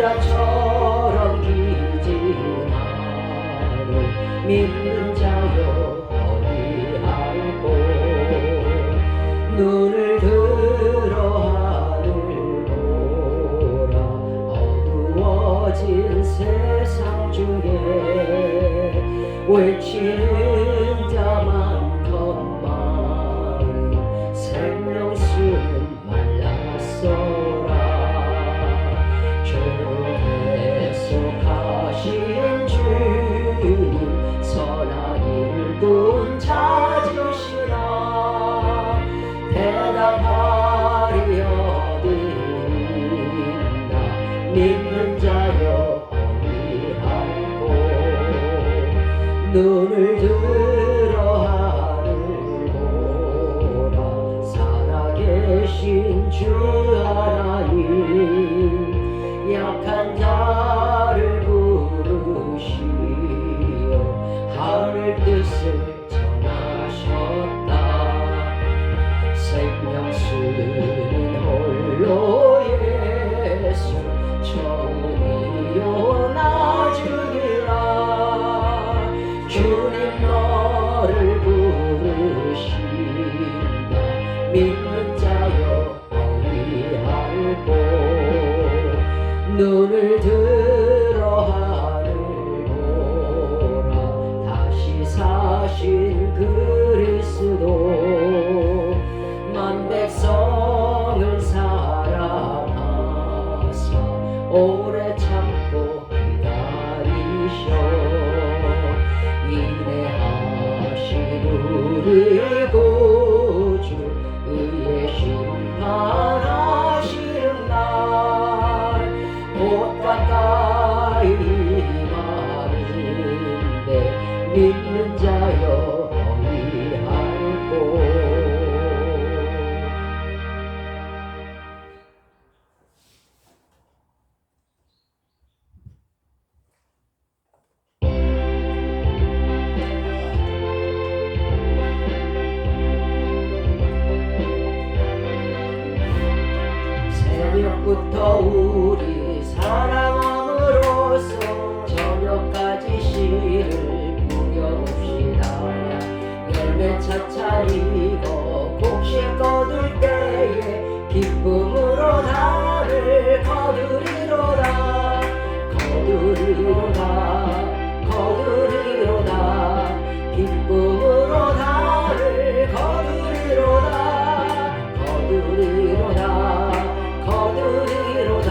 바다처럼 기진하는 믿는 자여 어디할꼬 눈을 들어 하늘 보라 어두워진 세상 중에 외치는 자만큼만 생명수는 말랐어라 죄를 계속하신 주님 선한 일꾼 찾으시라 대답하리 어디 있나 믿는 자여 어디할꼬 눈을 들어 하늘 보라 살아계신 주 하나님 약한 자를 부르시어 하늘 뜻을 전하셨다 생명수는 홀로 예수 처음이요 나중이라 주님 너를 부르신다 믿는 자여 어디할꼬 눈을 들어 하늘 보라 다시 사신 그리스도 만 백성을 사랑하사 오래 참고 기다리셔 인내하신 우리 구주 의의 심판하시는 날 곧 가까이 마는데 믿는 자여 어디할꼬 새벽부터 우리 사랑함으로써 저녁까지 시를 꾸며봅시다 열매 차차리고 곡식 거둘 때에 기쁨으로 나를 거두리로다 거두리로다 거두리로다 기쁨으로 나를 거두리로다 거두리로다 거두리로다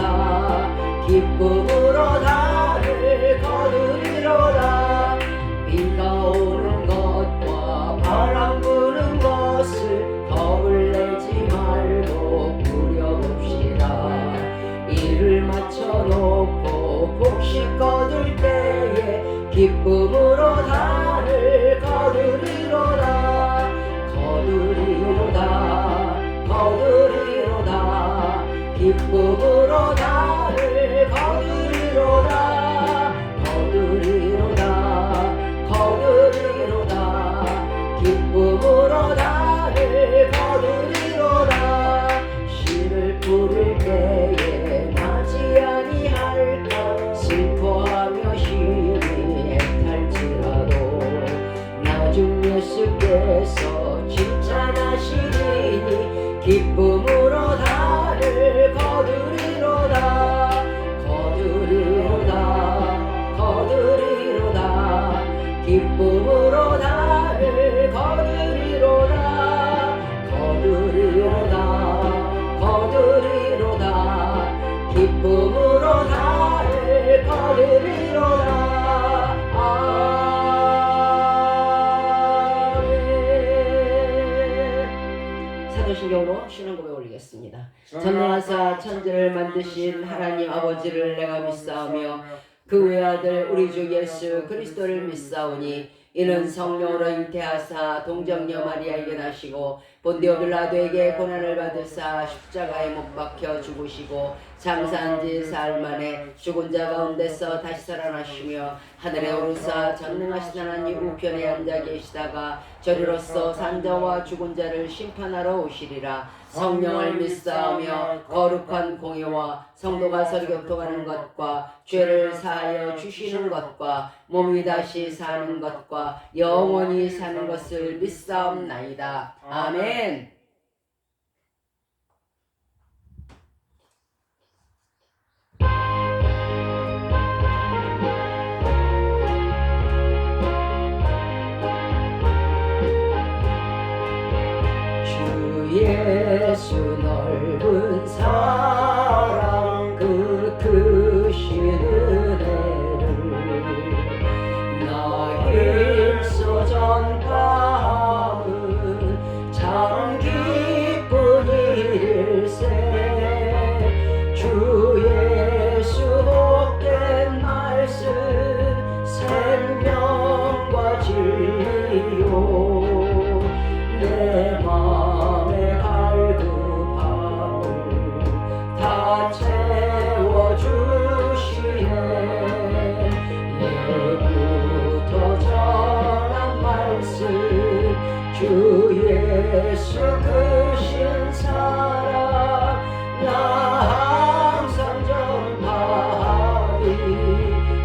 기쁨으로 나를 거두리로다 비가 오는 것과 바람 부는 것을 겁을 내지 말고 부려봅시다 일을 마쳐놓고 곡식 거둘 때에 기쁨으로 나를 거두리로다 거두리로다 거두리로다 기쁨으로 나를 거두리로다 거두리로다 거두리로다 기쁨으로 나를 거두리로다 씨를 뿌릴 때에 나지 아니할까 슬퍼하며 힘이 애탈지라도 나중 예수께서 칭찬하시리니 기쁨으로 나를 거두리로다 거두리로다 거두리로다 기쁨으로 나를 거두리로다 거두리로다 거두리로다 기쁨으로 나를 거두리로다 아멘 사도신경으로 쉬는 고백 올리겠습니다. 전능하사 천지를 만드신 하나님 아버지를 내가 믿사오며 그 외아들 우리 주 예수 그리스도를 믿사오니 이는 성령으로 잉태하사 동정녀 마리아에게 나시고 본디오 빌라도에게 고난을 받으사 십자가에 못 박혀 죽으시고 장사한 지 사흘 만에 죽은 자 가운데서 다시 살아나시며 하늘에 오르사 전능하신 하나님 우편에 앉아 계시다가 저리로서 산자와 죽은 자를 심판하러 오시리라. 성령을 믿사오며 거룩한 공의와 성도가 서로 교통하는 것과 죄를 사하여 주시는 것과 몸이 다시 사는 것과 영원히 사는 것을 믿사옵나이다. 아멘. 예수 넓은 사랑 그 크신 은혜를 나 일소 전파함은 참 기쁜 일일세. 주 예수 복된 말씀 생명과 진리요 내 맘에 갈급함을 다 채워주시네. 예부터 전한 말씀 주 예수 크신 사랑 나 항상 전하리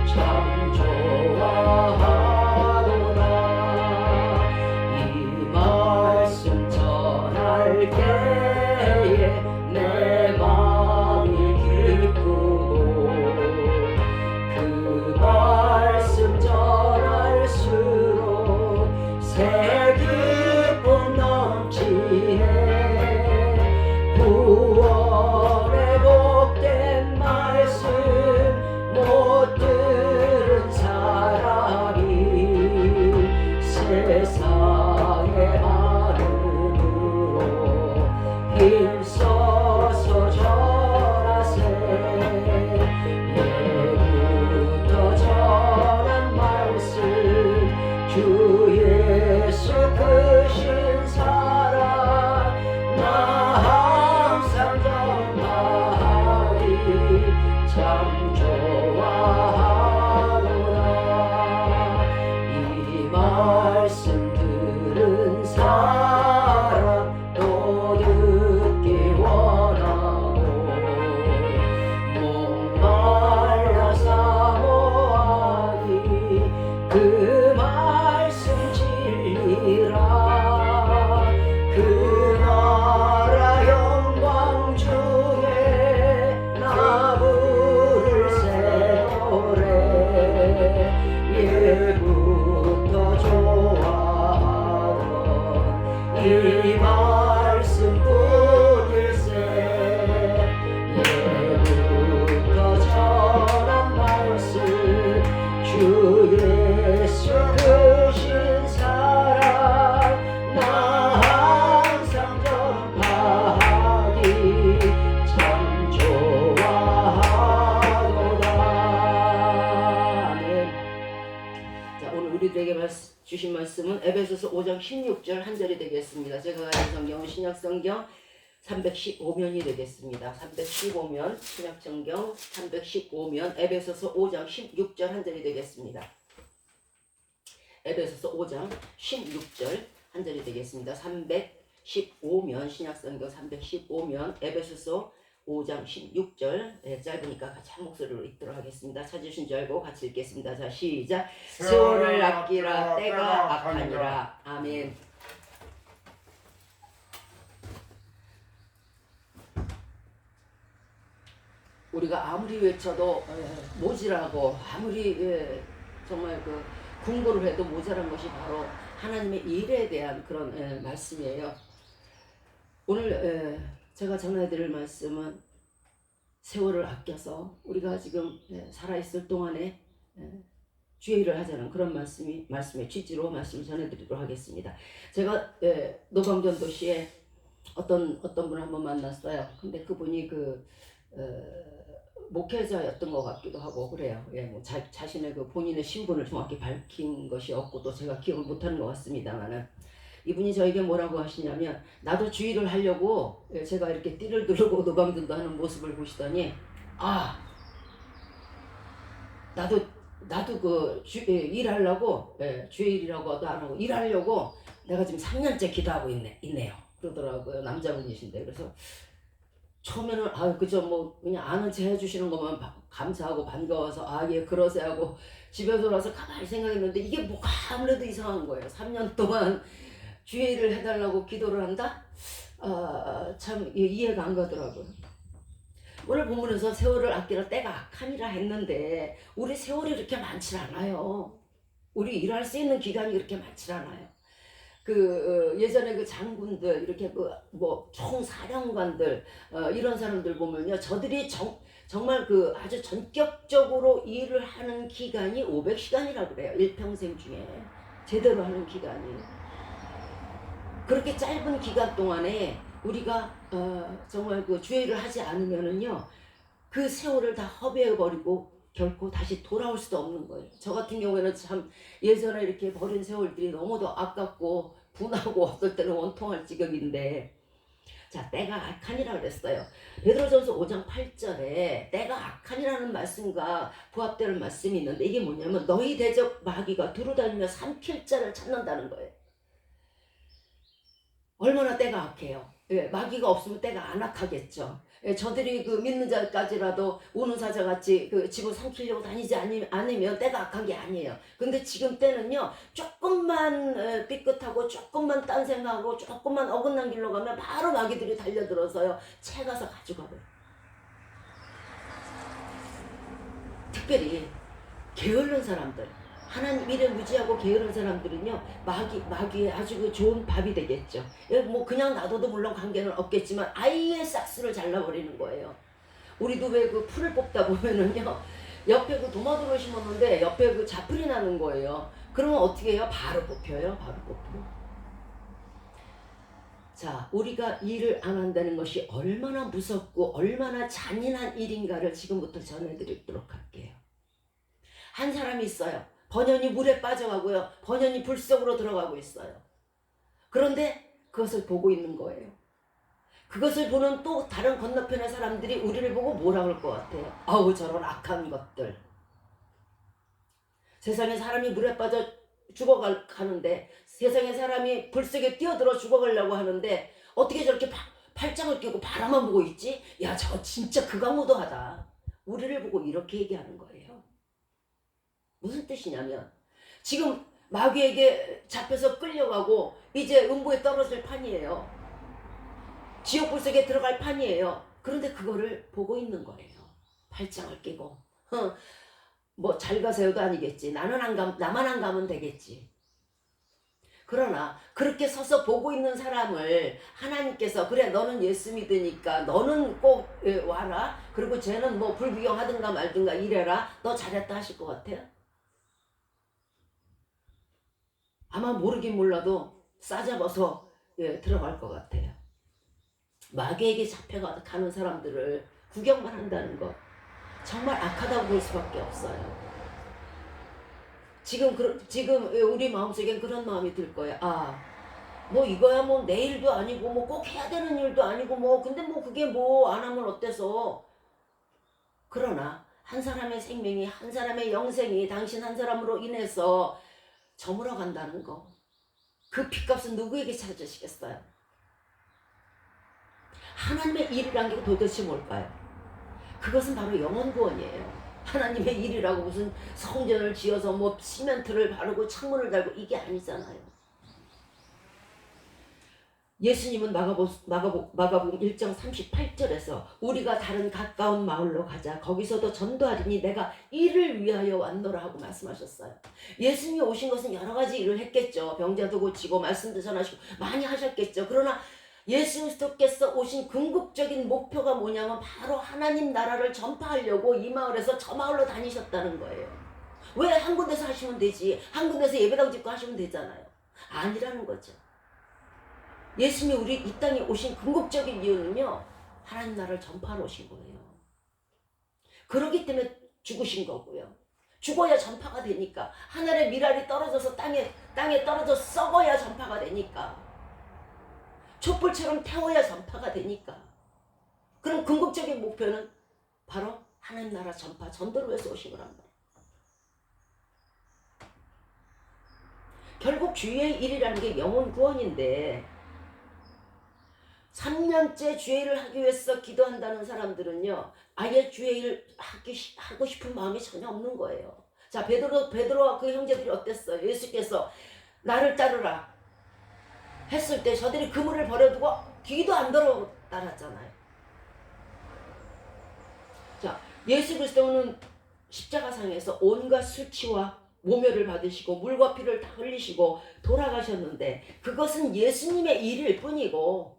참 좋아하노라. 때에 내 마음이 기쁘고 그 말씀 전할수록 새 기쁨 넘치네. 구원의 복된 말씀 못 들은 사람이 세상에 힘써서 전하세. 예부터 전한 말씀 주 예수 크신 사랑 나 항상 전하리 참 좋아하노라. 이 말씀 들은 사람 또 듣기 원하고 목말라 사모하니 그 말씀 진리라. 그 나라 영광 중에 나 부를 새 노래 예부터 좋아하던 이 말씀 뿐일세. 예부터 전한 말씀 주 예수 크신 사랑 나 항상 전파하기 참 좋아하노라. 아멘. 자, 오늘 우리들에게 주신 말씀은 에베소서 5장 16절 한 절이 되겠습니다. 제가 가진 성경은 신약성경 315면이 되겠습니다. 315면 신약성경 315면 에베소서 5장 16절 한 절이 되겠습니다. 에베소서 5장 16절 한 절이 되겠습니다. 315면 신약성경 315면 에베소서 5장 16절 짧으니까 같이 한 목소리로 읽도록 하겠습니다. 찾으신 줄 알고 같이 읽겠습니다. 자, 시작. 세월을 아끼라 때가 악하니라. 아멘. 우리가 아무리 외쳐도 모자라고 아무리 정말 그 공부를 해도 모자란 것이 바로 하나님의 일에 대한 그런 말씀이에요. 오늘 제가 전해드릴 말씀은 세월을 아껴서 우리가 지금 살아있을 동안에 주의 일을 하자는 그런 말씀의 취지로 말씀을 전해드리도록 하겠습니다. 제가 노방전도시에 어떤 분을 한번 만났어요. 근데 그분이 목회자였던 것 같기도 하고 그래요. 뭐 자신의 본인의 신분을 정확히 밝힌 것이 없고 또 제가 기억을 못하는 것 같습니다만은 이분이 저에게 뭐라고 하시냐면, 나도 주의를 하려고 제가 이렇게 띠를 두르고 노방전도 하는 모습을 보시더니, 아, 나도 일하려고, 주일이라고도 안 하고 일하려고 내가 지금 3년째 기도하고 있네요. 그러더라고요. 남자분이신데. 그래서 처음에는 그저 뭐 그냥 아는 체 해주시는 것만 감사하고 반가워서 예 그러세요 하고 집에 돌아서 가만히 생각했는데, 이게 뭐가 아무래도 이상한 거예요. 3년 동안 주일을 해달라고 기도를 한다? 참 이해가 안 가더라고요. 오늘 본문에서 세월을 아끼라 때가 악하니라 했는데, 우리 세월이 그렇게 많지 않아요. 우리 일할 수 있는 기간이 그렇게 많지 않아요. 예전에 그 장군들, 이렇게 뭐 총사령관들, 이런 사람들 보면요, 저들이 정말 아주 전격적으로 일을 하는 기간이 500시간이라고 그래요. 일평생 중에 제대로 하는 기간이. 그렇게 짧은 기간 동안에 우리가 정말 주의를 하지 않으면은요, 그 세월을 다 허비해버리고 결코 다시 돌아올 수도 없는 거예요. 저 같은 경우에는 참 예전에 이렇게 버린 세월들이 너무도 아깝고 분하고 어떨 때는 원통할 지경인데, 자, 때가 악하니라 그랬어요. 베드로전서 5장 8절에 때가 악하니라는 말씀과 부합되는 말씀이 있는데, 이게 뭐냐면 너희 대적 마귀가 두루다니며 삼킬 자를 찾는다는 거예요. 얼마나 때가 악해요. 마귀가 없으면 때가 안 악하겠죠. 저들이 믿는 자까지라도 우는 사자같이 집을 삼키려고 다니지 않으면 때가 악한 게 아니에요. 근데 지금 때는요, 조금만 삐끗하고 조금만 딴 생각하고 조금만 어긋난 길로 가면 바로 마귀들이 달려들어서요, 채 가서 가져가요. 특별히 게으른 사람들, 하나님 일에 무지하고 게으른 사람들은요, 마귀의 아주 좋은 밥이 되겠죠. 뭐 그냥 놔둬도 물론 관계는 없겠지만 아예 싹스를 잘라버리는 거예요. 우리도 왜 풀을 뽑다 보면은요, 옆에 도마도를 심었는데 옆에 자풀이 나는 거예요. 그러면 어떻게 해요? 바로 뽑혀요. 바로 뽑혀. 자, 우리가 일을 안 한다는 것이 얼마나 무섭고 얼마나 잔인한 일인가를 지금부터 전해드리도록 할게요. 한 사람이 있어요. 번연히 물에 빠져가고요, 번연히 불 속으로 들어가고 있어요. 그런데 그것을 보고 있는 거예요. 그것을 보는 또 다른 건너편의 사람들이 우리를 보고 뭐라 그럴 것 같아요? 아우, 저런 악한 것들. 세상에 사람이 물에 빠져 죽어가는데, 세상에 사람이 불 속에 뛰어들어 죽어가려고 하는데 어떻게 저렇게 팔짱을 끼고 바라만 보고 있지? 야, 저 진짜 극악무도하다. 우리를 보고 이렇게 얘기하는 거예요. 무슨 뜻이냐면, 지금 마귀에게 잡혀서 끌려가고 이제 음부에 떨어질 판이에요. 지옥불 속에 들어갈 판이에요. 그런데 그거를 보고 있는 거예요. 팔짱을 끼고. 뭐 잘 가세요도 아니겠지. 나만 안 가면 되겠지. 그러나 그렇게 서서 보고 있는 사람을 하나님께서, 그래 너는 예수 믿으니까 너는 꼭 와라, 그리고 쟤는 뭐 불구경하든가 말든가 이래라, 너 잘했다 하실 것 같아요? 아마 모르긴 몰라도 싸잡아서 들어갈 것 같아요. 마귀에게 잡혀가는 사람들을 구경만 한다는 것, 정말 악하다고 볼 수밖에 없어요. 지금 우리 마음속엔 그런 마음이 들 거예요. 뭐 이거야 뭐 내일도 아니고 뭐 꼭 해야 되는 일도 아니고 뭐 근데 뭐 그게 뭐 안 하면 어때서. 그러나 한 사람의 생명이, 한 사람의 영생이 당신 한 사람으로 인해서 저물어 간다는 거, 그 핏값은 누구에게 찾으시겠어요? 하나님의 일이란 게 도대체 뭘까요? 그것은 바로 영혼 구원이에요. 하나님의 일이라고 무슨 성전을 지어서 뭐 시멘트를 바르고 창문을 달고 이게 아니잖아요. 예수님은 마가복음 1장 38절에서 우리가 다른 가까운 마을로 가자, 거기서도 전도하리니 내가 이를 위하여 왔노라 하고 말씀하셨어요. 예수님이 오신 것은 여러 가지 일을 했겠죠. 병자도 고치고 말씀도 전하시고 많이 하셨겠죠. 그러나 예수 그리스도께서 오신 궁극적인 목표가 뭐냐면 바로 하나님 나라를 전파하려고 이 마을에서 저 마을로 다니셨다는 거예요. 왜 한 군데서 하시면 되지, 한 군데서 예배당 짓고 하시면 되잖아요. 아니라는 거죠. 예수님이 우리 이 땅에 오신 궁극적인 이유는요, 하나님 나라를 전파하러 오신 거예요. 그렇기 때문에 죽으신 거고요. 죽어야 전파가 되니까. 하늘의 밀알이 떨어져서 땅에 떨어져서 썩어야 전파가 되니까. 촛불처럼 태워야 전파가 되니까. 그럼 궁극적인 목표는 바로 하나님 나라 전파, 전도를 위해서 오신 거란 말이에요. 결국 주의 일이라는 게 영혼 구원인데 3년째 주의 일을 하기 위해서 기도한다는 사람들은요, 아예 주의 일을 하고 싶은 마음이 전혀 없는 거예요. 자, 베드로와 그 형제들이 어땠어요? 예수께서 나를 따르라 했을 때 저들이 그물을 버려두고 뒤도 안 돌아 따랐잖아요. 자, 예수 그리스도는 십자가상에서 온갖 수치와 모멸을 받으시고 물과 피를 다 흘리시고 돌아가셨는데 그것은 예수님의 일일 뿐이고,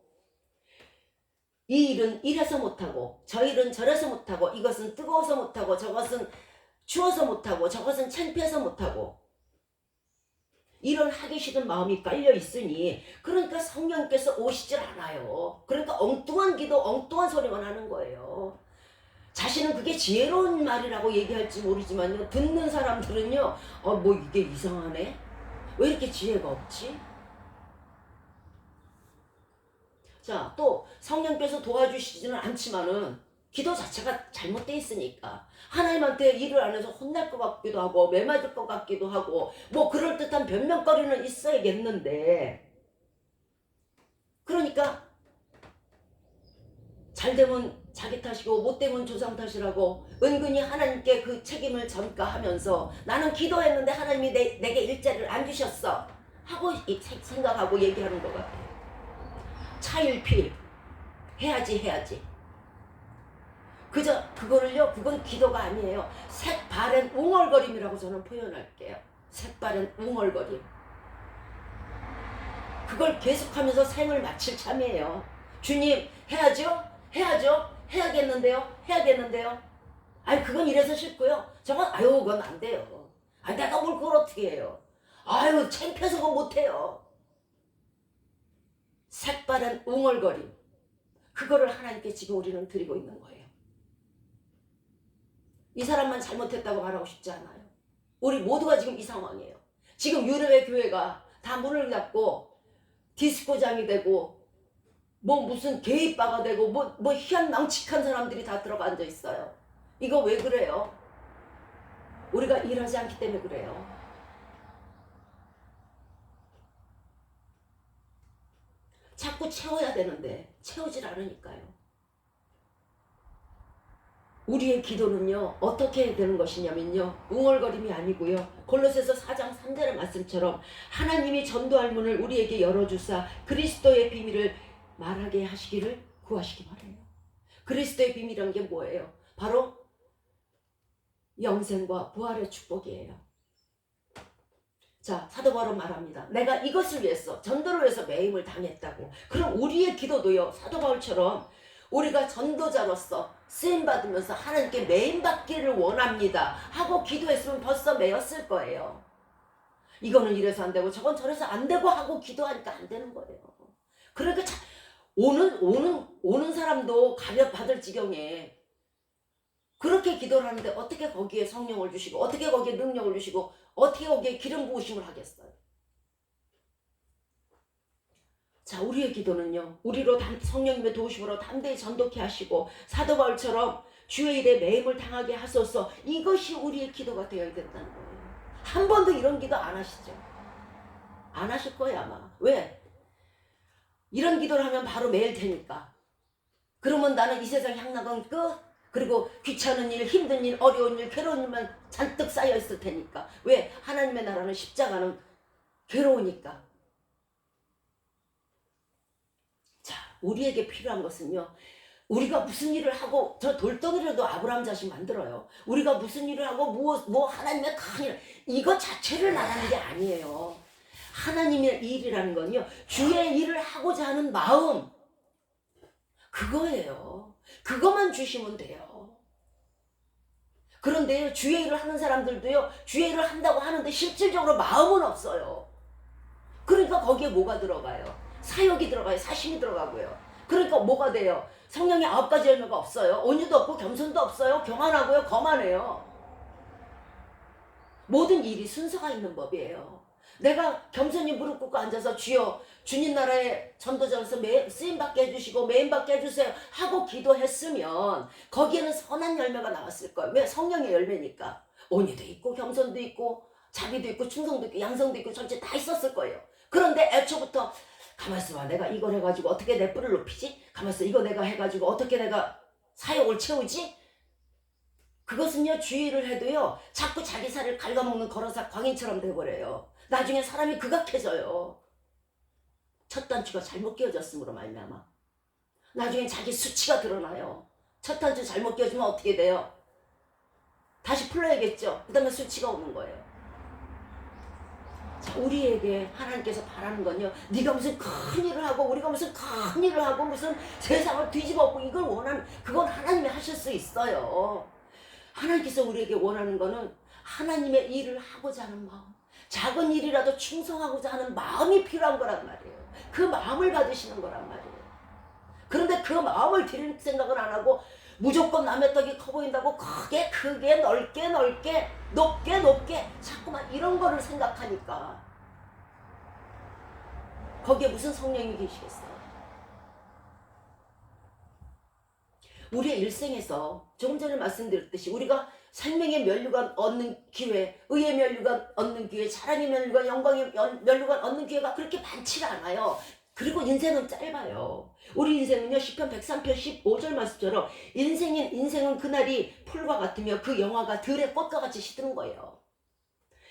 이 일은 이래서 못하고 저 일은 저래서 못하고 이것은 뜨거워서 못하고 저것은 추워서 못하고 저것은 창피해서 못하고, 이런 하기 싫은 마음이 깔려 있으니 그러니까 성령께서 오시질 않아요. 그러니까 엉뚱한 기도 엉뚱한 소리만 하는 거예요. 자신은 그게 지혜로운 말이라고 얘기할지 모르지만요, 듣는 사람들은요, 뭐 이게 이상하네? 왜 이렇게 지혜가 없지? 자, 또 성령께서 도와주시지는 않지만은 기도 자체가 잘못되어 있으니까 하나님한테 일을 안 해서 혼날 것 같기도 하고 매맞을 것 같기도 하고 뭐 그럴듯한 변명거리는 있어야겠는데, 그러니까 잘 되면 자기 탓이고 못 되면 조상 탓이라고 은근히 하나님께 그 책임을 전가하면서 나는 기도했는데 하나님이 내게 일자리를 안 주셨어 하고 생각하고 얘기하는 것 같아요. 차일피일 해야지. 그건 기도가 아니에요. 색바랜 웅얼거림이라고 저는 표현할게요. 색바랜 웅얼거림. 그걸 계속하면서 생을 마칠 참이에요. 주님, 해야죠? 해야겠는데요? 아니, 그건 이래서 싫고요. 저건, 그건 안 돼요. 내가 뭘 그걸 어떻게 해요? 창피해서 그건 못해요. 색바른 웅얼거림, 그거를 하나님께 지금 우리는 드리고 있는 거예요. 이 사람만 잘못했다고 말하고 싶지 않아요. 우리 모두가 지금 이 상황이에요. 지금 유럽의 교회가 다 문을 닫고 디스코장이 되고 뭐 무슨 게이바가 되고 뭐 희한망측한 사람들이 다 들어가 앉아 있어요. 이거 왜 그래요? 우리가 일하지 않기 때문에 그래요. 자꾸 채워야 되는데 채우질 않으니까요. 우리의 기도는요, 어떻게 해야 되는 것이냐면요, 웅얼거림이 아니고요, 골로새서 4장 3절의 말씀처럼 하나님이 전도할 문을 우리에게 열어주사 그리스도의 비밀을 말하게 하시기를 구하시기 바라요. 그리스도의 비밀이란 게 뭐예요? 바로 영생과 부활의 축복이에요. 자, 사도 바울은 말합니다. 내가 이것을 위해서, 전도를 위해서 매임을 당했다고. 그럼 우리의 기도도요, 사도 바울처럼 우리가 전도자로서 쓰임받으면서 하나님께 매임받기를 원합니다 하고 기도했으면 벌써 매였을 거예요. 이거는 이래서 안 되고 저건 저래서 안 되고 하고 기도하니까 안 되는 거예요. 그러니까 오는 사람도 가려받을 지경에 그렇게 기도를 하는데 어떻게 거기에 성령을 주시고 어떻게 거기에 능력을 주시고 어떻게 거기에 기름 부으심을 하겠어요. 자, 우리의 기도는요, 우리로 성령님의 도우심으로 담대히 전도케 하시고 사도 바울처럼 주의 일에 매임을 당하게 하소서, 이것이 우리의 기도가 되어야 된다는 거예요. 한 번도 이런 기도 안 하시죠? 안 하실 거예요 아마. 왜? 이런 기도를 하면 바로 매일 테니까. 그러면 나는 이 세상 향락은 끝. 그리고 귀찮은 일, 힘든 일, 어려운 일, 괴로운 일만 잔뜩 쌓여 있을 테니까. 왜? 하나님의 나라는 십자가는 괴로우니까. 자, 우리에게 필요한 것은요, 우리가 무슨 일을 하고, 저 돌덩이라도 아브라함 자식 만들어요. 우리가 무슨 일을 하고 뭐 하나님의 큰 일, 이거 자체를 말하는 게 아니에요. 하나님의 일이라는 건요, 주의 일을 하고자 하는 마음, 그거예요. 그것만 주시면 돼요. 그런데 주의 일을 하는 사람들도요, 주의 일을 한다고 하는데 실질적으로 마음은 없어요. 그러니까 거기에 뭐가 들어가요? 사역이 들어가요. 사심이 들어가고요. 그러니까 뭐가 돼요? 성령의 9가지 열매가 없어요. 온유도 없고 겸손도 없어요. 교만하고요. 거만해요. 모든 일이 순서가 있는 법이에요. 내가 겸손히 무릎 꿇고 앉아서 주여 주님 나라의 전도자로서 쓰임받게 해주시고 메인받게 해주세요 하고 기도했으면 거기에는 선한 열매가 나왔을 거예요. 왜? 성령의 열매니까. 온유도 있고 겸손도 있고 자비도 있고 충성도 있고 양성도 있고 전체 다 있었을 거예요. 그런데 애초부터 가만있어 봐. 내가 이걸 해가지고 어떻게 내 뿔을 높이지? 가만있어. 이거 내가 해가지고 어떻게 내가 사역을 채우지? 그것은요 주의를 해도요 자꾸 자기 살을 갉아먹는 거라사 광인처럼 돼버려요. 나중에 사람이 극악해져요. 첫 단추가 잘못 끼워졌음으로 말미암아 나중에 자기 수치가 드러나요. 첫 단추 잘못 끼워주면 어떻게 돼요? 다시 풀어야겠죠. 그 다음에 수치가 오는 거예요. 자, 우리에게 하나님께서 바라는 건요 네가 무슨 큰 일을 하고 우리가 무슨 큰 일을 하고 무슨 세상을 뒤집어 엎고 이걸 원하는 그건 하나님이 하실 수 있어요. 하나님께서 우리에게 원하는 거는 하나님의 일을 하고자 하는 마음, 작은 일이라도 충성하고자 하는 마음이 필요한 거란 말이에요. 그 마음을 받으시는 거란 말이에요. 그런데 그 마음을 드릴 생각을 안 하고 무조건 남의 떡이 커 보인다고 크게 넓게 높게 자꾸만 이런 거를 생각하니까 거기에 무슨 성령이 계시겠어요? 우리의 일생에서 조금 전에 말씀드렸듯이 우리가 생명의 면류관 얻는 기회, 의의 면류관 얻는 기회, 사랑의 면류관, 영광의 면류관 얻는 기회가 그렇게 많지가 않아요. 그리고 인생은 짧아요. 우리 인생은요 시편 103편 15절 말씀처럼 인생은 그날이 풀과 같으며 그 영화가 들의 꽃과 같이 시드는 거예요.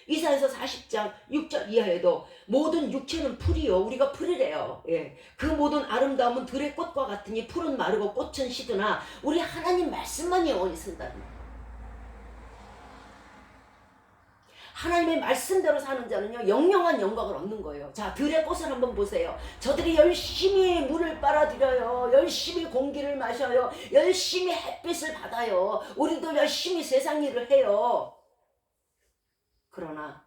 이사야서 40장 6절 이하에도 모든 육체는 풀이요 우리가 풀이래요. 예. 그 모든 아름다움은 들의 꽃과 같으니 풀은 마르고 꽃은 시드나 우리 하나님 말씀만 영원히 쓴다는 거예요. 하나님의 말씀대로 사는 자는요 영영한 영광을 얻는 거예요. 자 들의 꽃을 한번 보세요. 저들이 열심히 물을 빨아들여요. 열심히 공기를 마셔요. 열심히 햇빛을 받아요. 우리도 열심히 세상 일을 해요. 그러나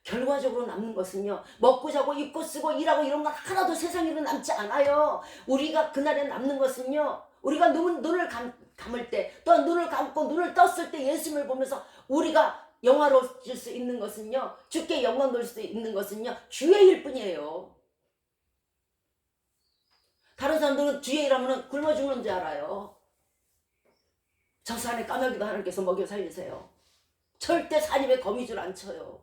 결과적으로 남는 것은요 먹고 자고 입고 쓰고 일하고 이런 건 하나도 세상 일은 남지 않아요. 우리가 그날에 남는 것은요 우리가 눈을 감을 때 또 눈을 감고 눈을 떴을 때 예수님을 보면서 우리가 영화로워질 수 있는 것은요 주께 영광 돌릴 수 있는 것은요 주의 일 뿐이에요. 다른 사람들은 주의 일하면 굶어 죽는 줄 알아요. 저 산에 까마귀도 하나님께서 먹여 살리세요. 절대 산 입에 거미줄 안 쳐요.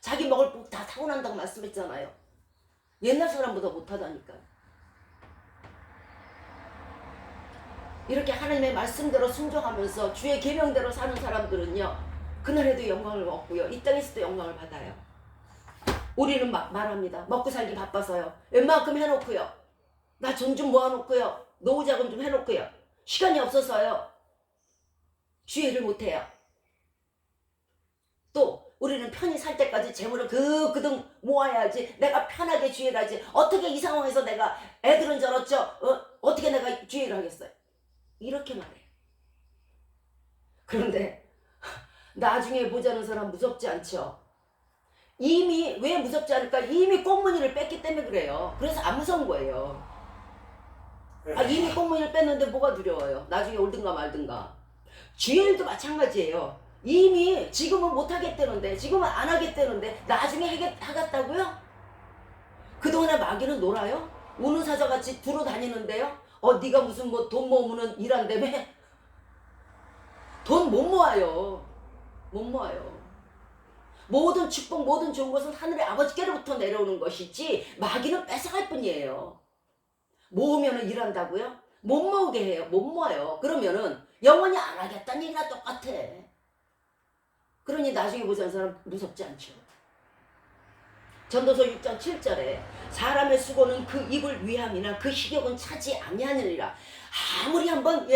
자기 먹을 복 다 타고난다고 말씀했잖아요. 옛날 사람보다 못하다니까요. 이렇게 하나님의 말씀대로 순종하면서 주의 계명대로 사는 사람들은요 그날에도 영광을 얻고요 이 땅에서도 영광을 받아요. 우리는 막 말합니다. 먹고 살기 바빠서요. 웬만큼 해놓고요. 나 돈 좀 모아놓고요. 노후자금 좀 해놓고요. 시간이 없어서요. 주의 일을 못해요. 또 우리는 편히 살 때까지 재물을 그등 모아야지 내가 편하게 주의를 하지. 어떻게 이 상황에서 내가 애들은 저렇죠. 어떻게 내가 주의를 하겠어요. 이렇게 말해요. 그런데 나중에 보자는 사람 무섭지 않죠. 이미 왜 무섭지 않을까? 이미 꽁무니를 뺐기 때문에 그래요. 그래서 안 무서운 거예요. 이미 꽁무니를 뺐는데 뭐가 두려워요? 나중에 올든가 말든가. 주의 일도 마찬가지예요. 이미 지금은 못 하겠다는데 지금은 안 하겠다는데 나중에 하겠다고요? 그동안에 마귀는 놀아요? 우는 사자같이 두루 다니는데요? 네가 무슨 뭐 돈 모으면 일한다며? 돈 못 모아요. 못 모아요. 모든 축복 모든 좋은 것은 하늘의 아버지께로부터 내려오는 것이지 마귀는 뺏어갈 뿐이에요. 모으면 일한다고요? 못 모으게 해요. 못 모아요. 그러면은 영원히 안 하겠다는 얘기나 똑같아. 그러니 나중에 보자는 사람 무섭지 않죠. 전도서 6장 7절에 사람의 수고는 그 입을 위함이나 그 식욕은 차지 아니하느니라. 아무리 한번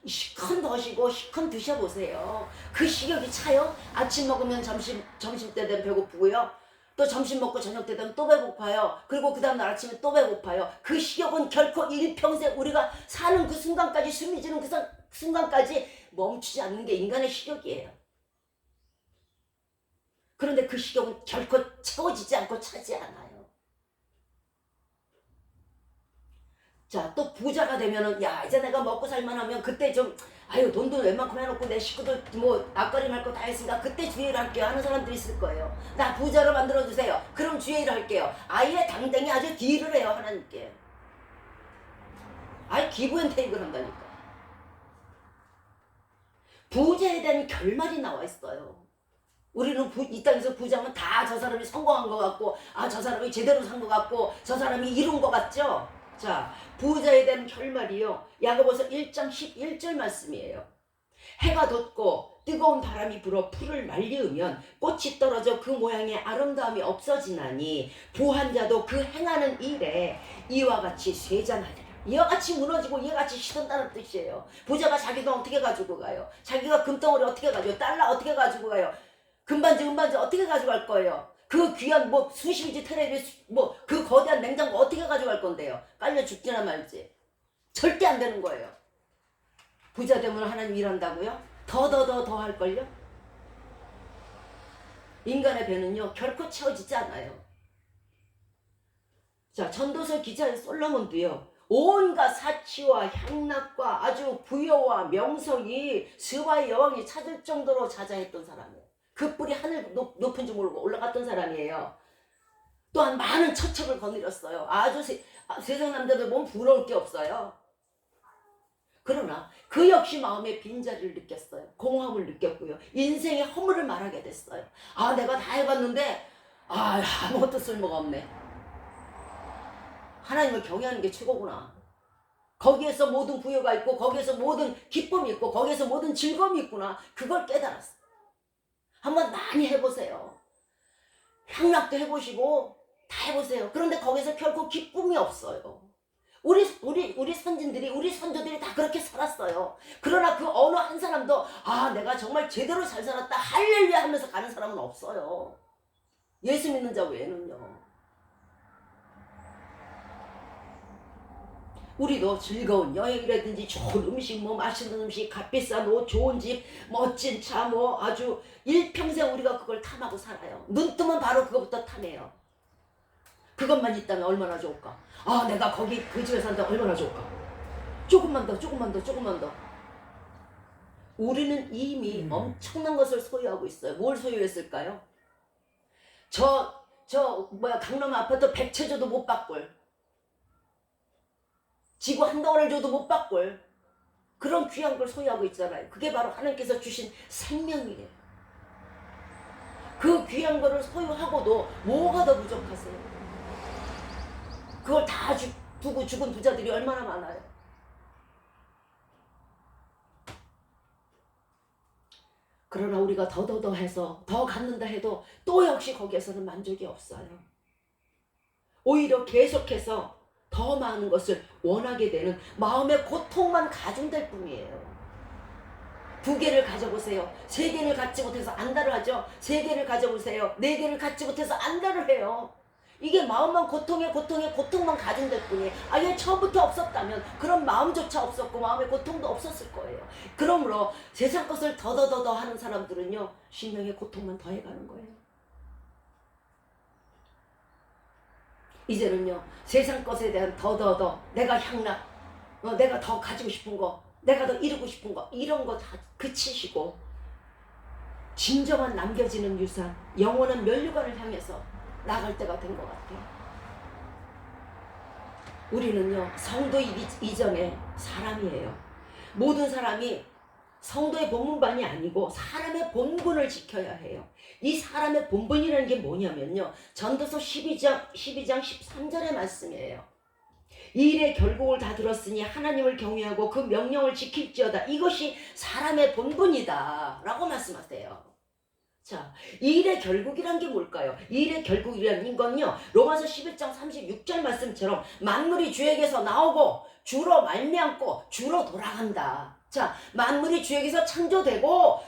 시큰 드시고 시큰 드셔보세요. 그 식욕이 차요? 아침 먹으면 점심때 되면 배고프고요. 또 점심 먹고 저녁 때 되면 또 배고파요. 그리고 그 다음날 아침에 또 배고파요. 그 식욕은 결코 일평생 우리가 사는 그 순간까지 숨이 지는 그 순간까지 멈추지 않는 게 인간의 식욕이에요. 그런데 그 식욕은 결코 채워지지 않고 차지 않아요. 자, 또 부자가 되면은 야 이제 내가 먹고 살만하면 그때 좀 아유 돈도 웬만큼 해놓고 내 식구들 뭐 앞가림 할 거 다 했으니까 그때 주의를 할게요 하는 사람들이 있을 거예요. 나 부자로 만들어주세요. 그럼 주의를 할게요. 아예 당당히 아주 딜을 해요 하나님께. 아예 기브앤테이크를 한다니까. 부자에 대한 결말이 나와 있어요. 우리는 이 땅에서 부자면 다 저 사람이 성공한 것 같고 아 저 사람이 제대로 산 것 같고 저 사람이 이룬 것 같죠. 자, 부자에 대한 결말이요. 야고보서 1장 11절 말씀이에요. 해가 돋고 뜨거운 바람이 불어 풀을 말리우면 꽃이 떨어져 그 모양의 아름다움이 없어지나니 부한 자도 그 행하는 일에 이와 같이 쇠잔하리라. 이와 같이 무너지고 이와 같이 시든다는 뜻이에요. 부자가 자기 돈 어떻게 가지고 가요? 자기가 금덩어리 어떻게 가지고 달러 어떻게 가지고 가요? 금반지 은반지 어떻게 가져갈 거예요? 그 귀한 뭐 수십인치 텔레비 뭐 그 거대한 냉장고 어떻게 가져갈 건데요? 깔려 죽지나 말지. 절대 안 되는 거예요. 부자 되면 하나님 일한다고요? 더 할걸요? 인간의 배는요 결코 채워지지 않아요. 자, 전도서 기자인 솔로몬도요 온갖 사치와 향락과 아주 부여와 명성이 스바의 여왕이 찾을 정도로 자자했던 사람이에요. 그 뿔이 하늘 높은 줄 모르고 올라갔던 사람이에요. 또한 많은 처첩을 거느렸어요. 아주 세상 남자들 보면 부러울 게 없어요. 그러나 그 역시 마음에 빈자리를 느꼈어요. 공허함을 느꼈고요. 인생의 허물을 말하게 됐어요. 아 내가 다 해봤는데 아무것도 쓸모가 없네. 하나님을 경외하는 게 최고구나. 거기에서 모든 부여가 있고 거기에서 모든 기쁨이 있고 거기에서 모든 즐거움이 있구나. 그걸 깨달았어요. 한번 많이 해보세요. 향락도 해보시고 다 해보세요. 그런데 거기서 결코 기쁨이 없어요. 우리 선진들이 우리 선조들이 다 그렇게 살았어요. 그러나 그 어느 한 사람도 내가 정말 제대로 잘 살았다 할렐루야 하면서 가는 사람은 없어요. 예수 믿는 자 외에는요. 우리도 즐거운 여행이라든지 좋은 음식 뭐 맛있는 음식 값비싼 옷 좋은 집 멋진 차 뭐 아주 일평생 우리가 그걸 탐하고 살아요. 눈 뜨면 바로 그것부터 탐해요. 그것만 있다면 얼마나 좋을까. 내가 거기 그 집에 산다 얼마나 좋을까. 조금만 더 우리는 이미 엄청난 것을 소유하고 있어요. 뭘 소유했을까요? 강남 아파트 100채 줘도 못 바꿀, 지구 한 덩어리를 줘도 못 바꿀 그런 귀한 걸 소유하고 있잖아요. 그게 바로 하나님께서 주신 생명이에요. 그 귀한 거를 소유하고도 뭐가 더 부족하세요? 그걸 다 두고 죽은 부자들이 얼마나 많아요. 그러나 우리가 더 해서 더 갖는다 해도 또 역시 거기에서는 만족이 없어요. 오히려 계속해서 더 많은 것을 원하게 되는 마음의 고통만 가중될 뿐이에요. 2개를 가져보세요. 3개를 갖지 못해서 안달을 하죠. 3개를 가져보세요. 4개를 갖지 못해서 안달을 해요. 이게 마음만 고통만 가중될 뿐이에요. 아예 처음부터 없었다면 그런 마음조차 없었고 마음의 고통도 없었을 거예요. 그러므로 세상 것을 더 하는 사람들은요 심령의 고통만 더해가는 거예요. 이제는요 세상 것에 대한 더 내가 향락 내가 더 가지고 싶은 거 내가 더 이루고 싶은 거 이런 거 다 그치시고 진정한 남겨지는 유산 영원한 면류관을 향해서 나갈 때가 된 것 같아요. 우리는요 성도 이전에 사람이에요. 모든 사람이 성도의 본분만이 아니고 사람의 본분을 지켜야 해요. 이 사람의 본분이라는 게 뭐냐면요 전도서 12장 13절의 말씀이에요. 이 일의 결국을 다 들었으니 하나님을 경외하고 그 명령을 지킬지어다. 이것이 사람의 본분이다 라고 말씀하세요. 자, 이 일의 결국이란 게 뭘까요? 이 일의 결국이라는 건요 로마서 11장 36절 말씀처럼 만물이 주에게서 나오고 주로 말미암고 주로 돌아간다. 자, 만물이 주에게서 창조되고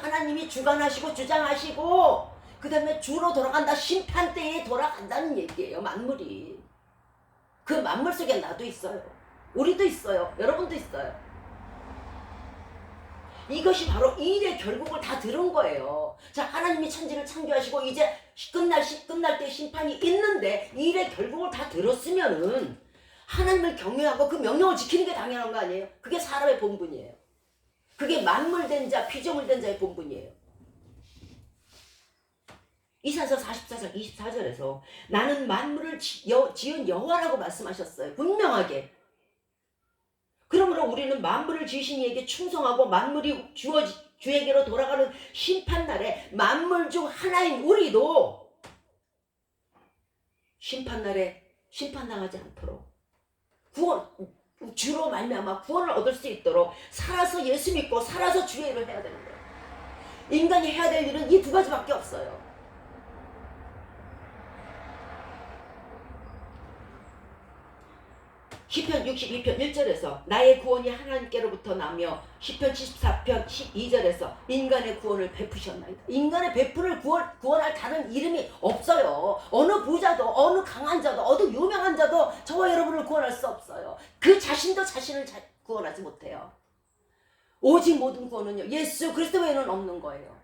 하나님이 주관하시고 주장하시고 그 다음에 주로 돌아간다. 심판대에 돌아간다는 얘기예요. 만물이. 그 만물 속에 나도 있어요. 우리도 있어요. 여러분도 있어요. 이것이 바로 이 일의 결국을 다 들은 거예요. 자, 하나님이 천지를 창조하시고 이제 끝날 때 심판이 있는데 이 일의 결국을 다 들었으면은 하나님을 경외하고 그 명령을 지키는 게 당연한 거 아니에요? 그게 사람의 본분이에요. 그게 만물된 자, 피조물된 자의 본분이에요. 이사야서 44장 24절에서 나는 만물을 지은 여호와라고 말씀하셨어요. 분명하게. 그러므로 우리는 만물을 지으신 이에게 충성하고 만물이 주에게로 돌아가는 심판날에 만물 중 하나인 우리도 심판날에 심판당하지 않도록 주로 말미암아 구원을 얻을 수 있도록 살아서 예수 믿고 살아서 주의 일을 해야 되는 거예요. 인간이 해야 될 일은 이 두 가지밖에 없어요. 시편 62편 1절에서 나의 구원이 하나님께로부터 나며 시편 74편 12절에서 인간의 구원을 베푸셨나이다. 인간의 베풀을 구원할 다른 이름이 없어요. 어느 부자도 어느 강한 자도 어느 유명한 자도 저와 여러분을 구원할 수 없어요. 그 자신도 자신을 구원하지 못해요. 오직 모든 구원은요 예수 그리스도 외에는 없는 거예요.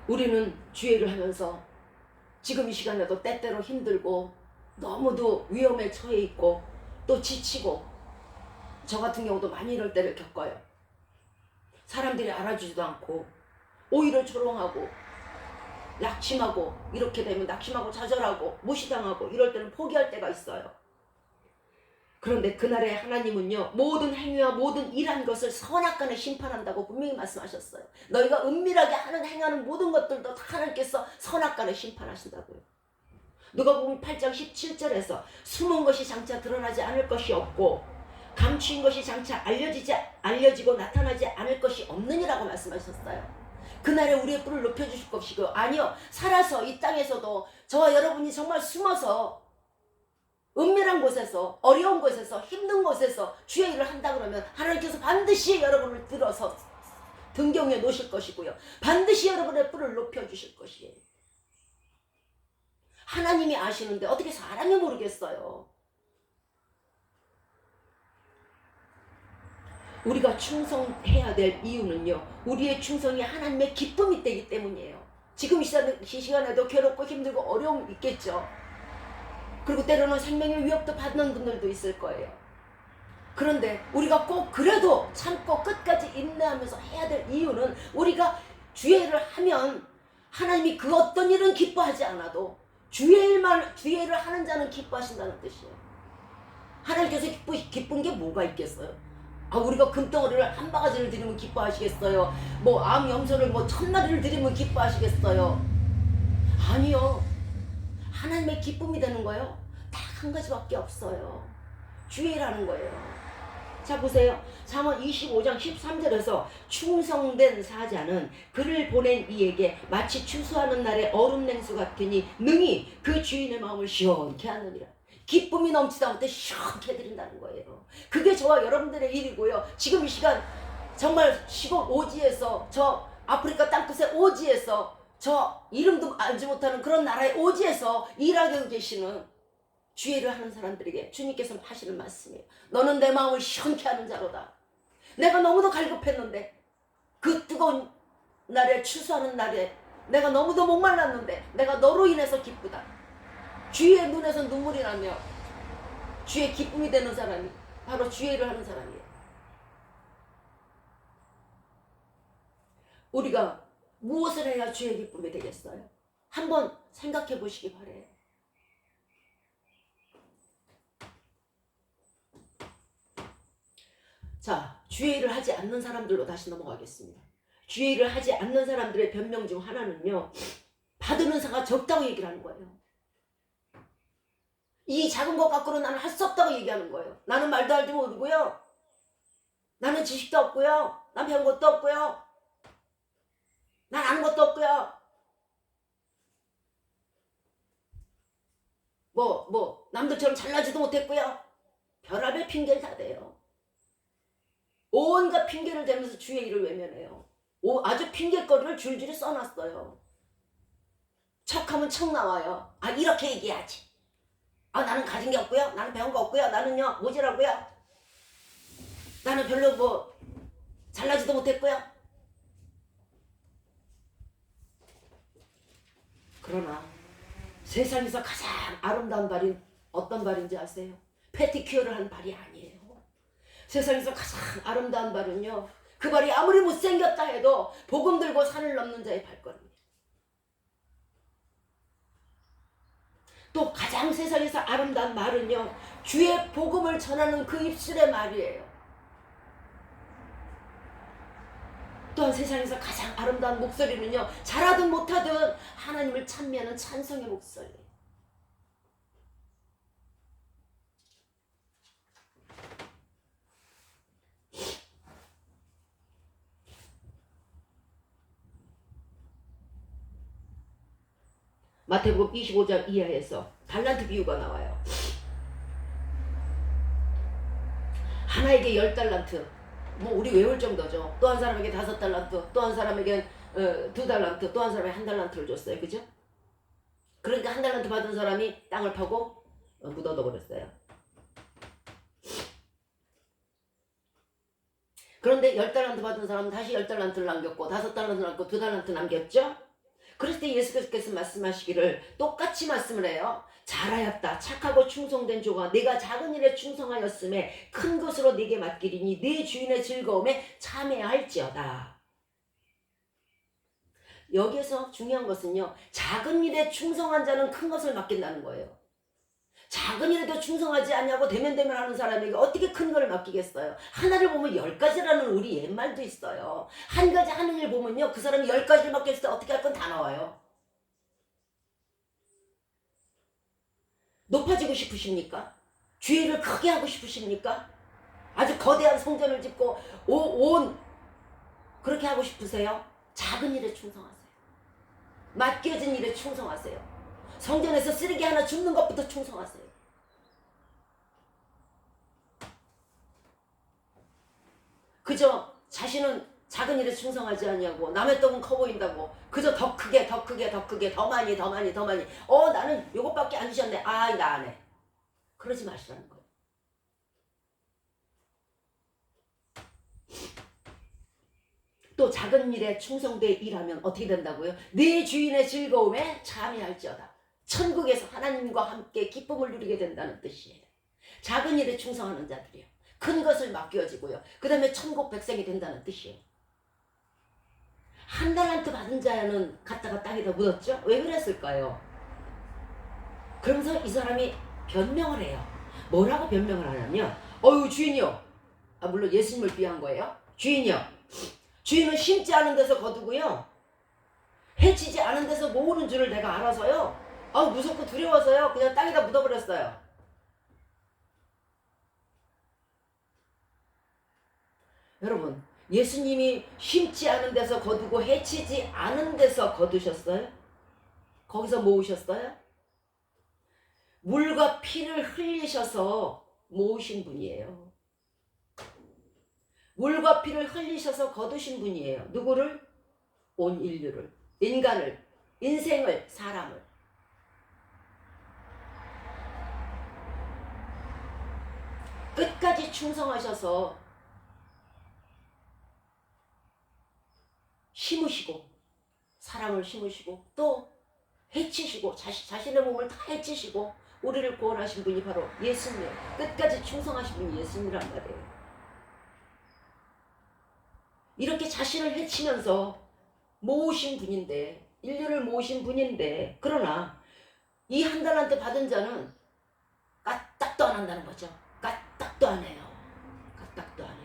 우리는 주의 일을 하면서 지금 이 시간에도 때때로 힘들고 너무도 위험에 처해 있고 또 지치고 저 같은 경우도 많이 이럴 때를 겪어요. 사람들이 알아주지도 않고 오히려 조롱하고 낙심하고 이렇게 되면 낙심하고 좌절하고 무시당하고 이럴 때는 포기할 때가 있어요. 그런데 그날에 하나님은요 모든 행위와 모든 일한 것을 선악간에 심판한다고 분명히 말씀하셨어요. 너희가 은밀하게 행하는 모든 것들도 다 하나님께서 선악간에 심판하신다고요. 누가복음 8장 17절에서 숨은 것이 장차 드러나지 않을 것이 없고 감추인 것이 장차 알려지고 나타나지 않을 것이 없느니라고 말씀하셨어요. 그날에 우리의 뿔을 높여주실 것이고 아니요 살아서 이 땅에서도 저와 여러분이 정말 숨어서 은밀한 곳에서 어려운 곳에서 힘든 곳에서 주의 일을 한다 그러면 하나님께서 반드시 여러분을 들어서 등경에 놓으실 것이고요. 반드시 여러분의 뿔을 높여주실 것이에요. 하나님이 아시는데 어떻게 사람이 모르겠어요. 우리가 충성해야 될 이유는요. 우리의 충성이 하나님의 기쁨이 되기 때문이에요. 지금 이 시간에도 괴롭고 힘들고 어려움이 있겠죠. 그리고 때로는 생명의 위협도 받는 분들도 있을 거예요. 그런데 우리가 꼭 그래도 참고 끝까지 인내하면서 해야 될 이유는 우리가 주의 일을 하면 하나님이 그 어떤 일은 기뻐하지 않아도 주의 일을 하는 자는 기뻐하신다는 뜻이에요. 하나님께서 기쁜 게 뭐가 있겠어요? 우리가 금덩어리를 한 바가지를 드리면 기뻐하시겠어요? 암 염소를 1000마리를 드리면 기뻐하시겠어요? 아니요. 하나님의 기쁨이 되는 거예요. 딱 한 가지밖에 없어요. 주의 일하는 거예요. 자 보세요. 잠언 25장 13절에서 충성된 사자는 그를 보낸 이에게 마치 추수하는 날의 얼음 냉수 같으니 능히 그 주인의 마음을 시원케 하느니라. 기쁨이 넘치다 못해 시원케 해드린다는 거예요. 그게 저와 여러분들의 일이고요. 지금 이 시간 정말 시골 오지에서 저 아프리카 땅끝의 오지에서 저 이름도 알지 못하는 그런 나라의 오지에서 일하고 계시는 주의 일을 하는 사람들에게 주님께서 하시는 말씀이에요. 너는 내 마음을 시원케 하는 자로다. 내가 너무도 갈급했는데 그 뜨거운 날에 추수하는 날에 내가 너무도 목말랐는데 내가 너로 인해서 기쁘다. 주의 눈에서 눈물이 나며 주의 기쁨이 되는 사람이 바로 주의 일을 하는 사람이에요. 우리가 무엇을 해야 주의 기쁨이 되겠어요? 한번 생각해 보시기 바래요. 자, 주의 일을 하지 않는 사람들로 다시 넘어가겠습니다. 주의 일을 하지 않는 사람들의 변명 중 하나는요. 받은 은사가 적다고 얘기를 하는 거예요. 이 작은 것 갖고는 나는 할 수 없다고 얘기하는 거예요. 나는 말도 할 줄 모르고요. 나는 지식도 없고요. 난 배운 것도 없고요. 난 아는 것도 없고요. 남들처럼 잘나지도 못했고요. 별의별 핑계를 다 대요. 온갖 핑계를 대면서 주의 일을 외면해요. 아주 핑계거리를 줄줄이 써놨어요. 척하면 척 나와요. 이렇게 얘기하지. 나는 가진 게 없고요. 나는 배운 거 없고요. 나는요 모지라고요. 나는 별로 잘나지도 못했고요. 그러나 세상에서 가장 아름다운 발이 어떤 발인지 아세요? 패티큐어를 한 발이 아니에요. 세상에서 가장 아름다운 발은요, 그 발이 아무리 못생겼다 해도 복음 들고 산을 넘는 자의 발걸음이에요. 또 가장 세상에서 아름다운 말은요, 주의 복음을 전하는 그 입술의 말이에요. 또한 세상에서 가장 아름다운 목소리는요, 잘하든 못하든 하나님을 찬미하는 찬송의 목소리예요. 마태복음 25장 이하에서 달란트 비유가 나와요. 하나에게 10달란트, 뭐 우리 외울 정도죠. 또 한 사람에게 5달란트, 또 한 사람에게 2달란트, 또 한 사람에게 1달란트를 줬어요. 그죠? 그러니까 1달란트 받은 사람이 땅을 파고 묻어둬 버렸어요. 그런데 10달란트 받은 사람은 다시 10달란트를 남겼고 5달란트 남겼고 2달란트 남겼죠? 그랬을 때 예수께서 말씀하시기를 똑같이 말씀을 해요. 잘하였다 착하고 충성된 종아, 네가 작은 일에 충성하였음에 큰 것으로 네게 맡기리니 네 주인의 즐거움에 참여할지어다. 여기에서 중요한 것은요, 작은 일에 충성한 자는 큰 것을 맡긴다는 거예요. 작은 일에도 충성하지 않냐고 대면대면 하는 사람에게 어떻게 큰 걸 맡기겠어요? 하나를 보면 10가지라는 우리 옛말도 있어요. 한 가지 하는 일 보면요, 그 사람이 10가지를 맡겼을 때 어떻게 할 건 다 나와요. 높아지고 싶으십니까? 주의를 크게 하고 싶으십니까? 아주 거대한 성전을 짓고 온 그렇게 하고 싶으세요? 작은 일에 충성하세요. 맡겨진 일에 충성하세요. 성전에서 쓰레기 하나 줍는 것부터 충성하세요. 그저 자신은 작은 일에 충성하지 아니하고 남의 떡은 커 보인다고 그저 더 크게 더 크게 더 크게 더 많이 더 많이 더 많이 나는 요것밖에 안 주셨네. 아, 나 안 해. 그러지 마시라는 거예요. 또 작은 일에 충성되어 일하면 어떻게 된다고요? 네 주인의 즐거움에 참여할지어다. 천국에서 하나님과 함께 기쁨을 누리게 된다는 뜻이에요. 작은 일에 충성하는 자들이요, 큰 것을 맡겨지고요, 그 다음에 천국 백성이 된다는 뜻이에요. 1달란트 받은 자는 갖다가 땅에다 묻었죠? 왜 그랬을까요? 그러면서 이 사람이 변명을 해요. 뭐라고 변명을 하냐면, 주인이요, 물론 예수님을 비한 거예요. 주인이요, 주인은 심지 않은 데서 거두고요, 해치지 않은 데서 모으는 줄을 내가 알아서요, 무섭고 두려워서요, 그냥 땅에다 묻어버렸어요. 여러분, 예수님이 심지 않은 데서 거두고 해치지 않은 데서 거두셨어요? 거기서 모으셨어요? 물과 피를 흘리셔서 모으신 분이에요. 물과 피를 흘리셔서 거두신 분이에요. 누구를? 온 인류를, 인간을, 인생을, 사람을. 끝까지 충성하셔서 심으시고, 사랑을 심으시고, 또 해치시고, 자신의 몸을 다 해치시고 우리를 구원하신 분이 바로 예수님이에요. 끝까지 충성하신 분이 예수님이란 말이에요. 이렇게 자신을 해치면서 모으신 분인데, 인류를 모으신 분인데, 그러나 이 1달란트 받은 자는 까딱도 안 한다는 거죠. 까딱도 안 해요. 까딱도 안 해요.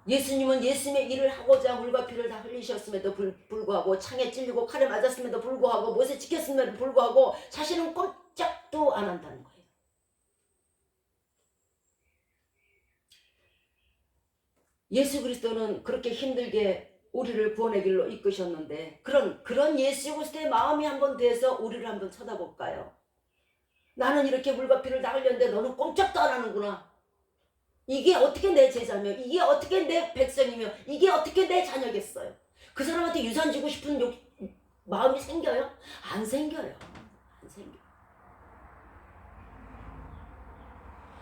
예수님은 예수님의 일을 하고자 물과 피를 다 흘리셨음에도 불구하고, 창에 찔리고 칼에 맞았음에도 불구하고, 못에 찍혔음에도 불구하고 자신은 꼼짝도 안 한다는 거예요. 예수 그리스도는 그렇게 힘들게 우리를 구원의 길로 이끄셨는데, 그런 예수 그리스도의 마음이 한번 돼서 우리를 한번 쳐다볼까요? 나는 이렇게 물과 피를 다 흘렸는데 너는 꼼짝도 안 하는구나. 이게 어떻게 내 제자며, 이게 어떻게 내 백성이며, 이게 어떻게 내 자녀겠어요? 그 사람한테 유산 주고 싶은 마음이 생겨요? 안 생겨요. 안 생겨요.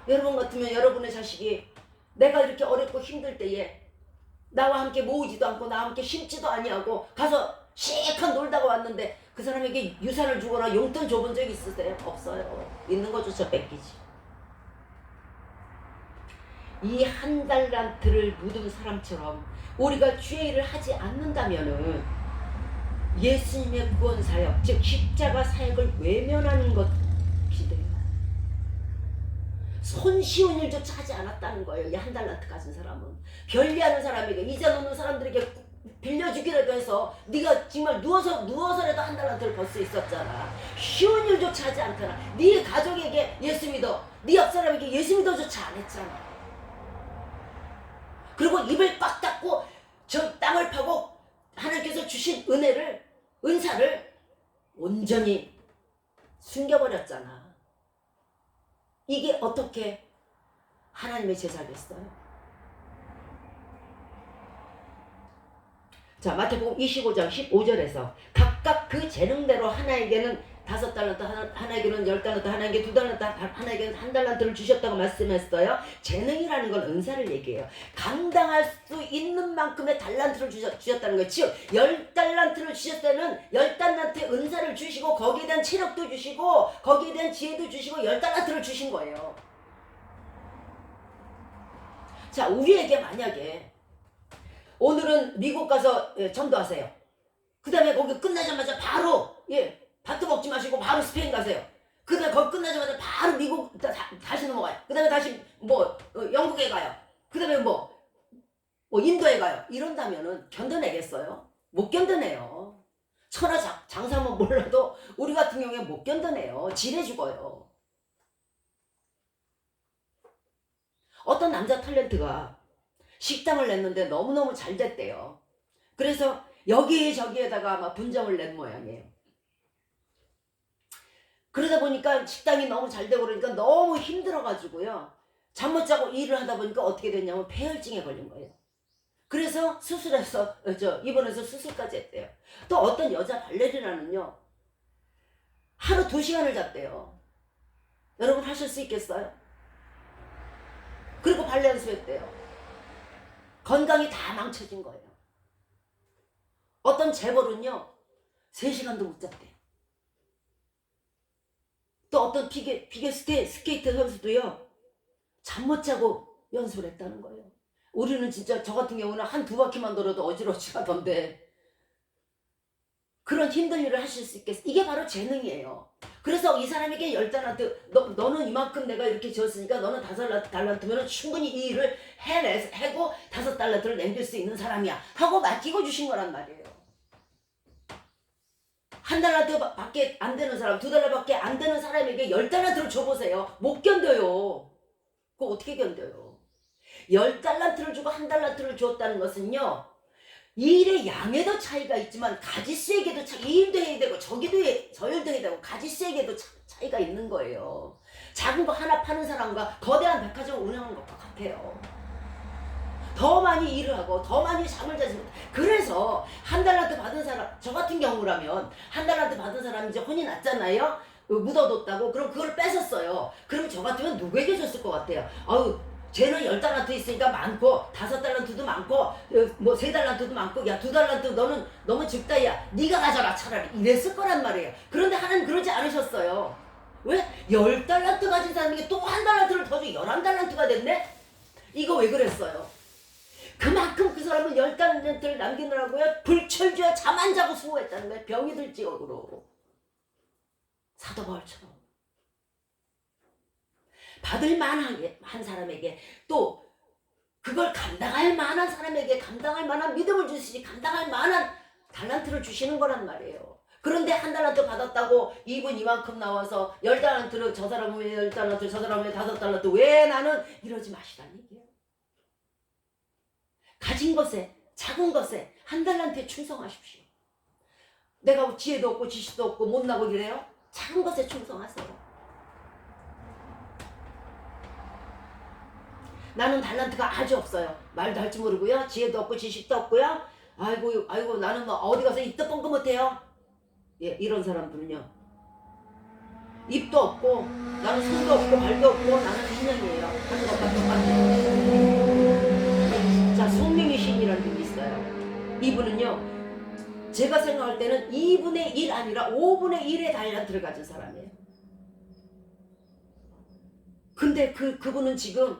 여러분 같으면 여러분의 자식이 내가 이렇게 어렵고 힘들 때에 나와 함께 모으지도 않고 나와 함께 심지도 아니하고 가서 실컷 놀다가 왔는데 그 사람에게 유산을 주거나 용돈 줘본 적 있으세요? 없어요. 있는 것조차 뺏기지. 이 한 달란트를 묻은 사람처럼 우리가 주의 일을 하지 않는다면은 예수님의 구원 사역, 즉 십자가 사역을 외면하는 것이 돼요. 손쉬운 일조차 하지 않았다는 거예요. 이 한 달란트 가진 사람은. 변리하는 사람에게, 이자 놓는 사람들에게 빌려주기라도 해서 네가 정말 누워서라도 한 달란트를 벌 수 있었잖아. 쉬운 일조차 하지 않잖아. 네 가족에게 예수 믿어, 네 옆 사람에게 예수 믿어조차 안 했잖아. 그리고 입을 꽉 닫고 저 땅을 파고 하나님께서 주신 은사를 온전히 숨겨버렸잖아. 이게 어떻게 하나님의 제자겠어요? 자, 마태복음 25장 15절에서 각각 그 재능대로 하나에게는 5달란트, 하나에게는 10달란트, 하나에게 2달란트, 하나에게는 1달란트를 주셨다고 말씀했어요. 재능이라는 건 은사를 얘기해요. 감당할 수 있는 만큼의 달란트를 주셨다는 거예요. 즉 10달란트를 주셨을 때는 10달란트의 은사를 주시고 거기에 대한 체력도 주시고 거기에 대한 지혜도 주시고 10달란트를 주신 거예요. 자, 우리에게 만약에 오늘은 미국 가서 전도하세요. 그 다음에 거기 끝나자마자 바로 밥도 먹지 마시고 바로 스페인 가세요. 그 다음에 거기 끝나자마자 바로 미국 다시 넘어가요. 그 다음에 다시 영국에 가요. 그 다음에 인도에 가요. 이런다면은 견뎌내겠어요? 못 견뎌내요. 천하 장사면 몰라도 우리 같은 경우에 못 견뎌내요. 지레 죽어요. 어떤 남자 탤런트가 식당을 냈는데 너무너무 잘 됐대요. 그래서 여기저기에다가 막 분점을 낸 모양이에요. 그러다 보니까 식당이 너무 잘 되고 그러니까 너무 힘들어가지고요. 잠 못 자고 일을 하다 보니까 어떻게 됐냐면 폐혈증에 걸린 거예요. 그래서 수술해서 입원해서 수술까지 했대요. 또 어떤 여자 발레리나는요. 하루 2시간을 잤대요. 여러분 하실 수 있겠어요? 그리고 발레 연습했대요. 건강이 다 망쳐진 거예요. 어떤 재벌은요 3시간도 못 잤대요. 또 어떤 스케이트 선수도요 잠 못 자고 연습을 했다는 거예요. 우리는 진짜 저 같은 경우는 한 2바퀴만 돌아도 어지러지하던데 그런 힘든 일을 하실 수 있겠어요? 이게 바로 재능이에요. 그래서 이 사람에게 10달란트, 너는 이만큼 내가 이렇게 줬으니까 너는 5달란트면 충분히 이 일을 해고 5달란트를 남길 수 있는 사람이야 하고 맡기고 주신 거란 말이에요. 1달란트 밖에 안 되는 사람, 2달러 밖에 안 되는 사람에게 10달란트를 줘보세요. 못 견뎌요. 그거 어떻게 견뎌요? 10달란트를 주고 1달란트를 주었다는 것은요 일의 양에도 차이가 있지만 가지수에게도 이 일도 해야 되고 저 일도 해야 되고 가지수에게도 차이가 있는 거예요. 작은 거 하나 파는 사람과 거대한 백화점을 운영하는 것과 같아요. 더 많이 일을 하고 더 많이 잠을 자지 못해. 그래서 1달란트 받은 사람, 저 같은 경우라면 1달란트 받은 사람이 이제 혼이 났잖아요. 묻어뒀다고. 그럼 그걸 뺏었어요. 그럼 저 같으면 누구에게 줬을 것 같아요? 쟤는 10달란트 있으니까 많고 5달란트도 많고 3달란트도 많고 야 2달란트 너는 너무 적다 야 네가 가져라 차라리 이랬을 거란 말이에요. 그런데 하나님 그러지 않으셨어요. 왜? 10달란트 가진 사람에게 또 1달란트를 더 줘 11달란트가 됐네? 이거 왜 그랬어요? 그만큼 그 사람은 10달란트를 남기느라고요 불철주야 잠 안 자고 수고했다는 거예요. 병이 들 지역으로. 사도 바울처럼. 받을 만한 사람에게 또 그걸 감당할 만한 사람에게 감당할 만한 믿음을 주시지 감당할 만한 달란트를 주시는 거란 말이에요. 그런데 1달란트 받았다고 이분 이만큼 나와서 10달란트를 저 사람은 왜 10달란트 저 사람은 왜 5달란트 왜 나는 이러지 마시라는 얘기예요. 가진 것에 작은 것에 1달란트에 충성하십시오. 내가 지혜도 없고 지식도 없고 못나고 이래요? 작은 것에 충성하세요. 나는 달란트가 아주 없어요. 말도 할 줄 모르고요. 지혜도 없고 지식도 없고요. 아이고 나는 어디 가서 입도 뻥긋 못해요. 이런 사람들은요. 입도 없고 나는 손도 없고 발도 없고 나는 인형이에요. 하는 것과 똑같아요. 자, 송명희 시인이라는 분이 있어요. 이분은요. 제가 생각할 때는 2분의 1 아니라 5분의 1의 달란트를 가진 사람이에요. 근데 그분은 지금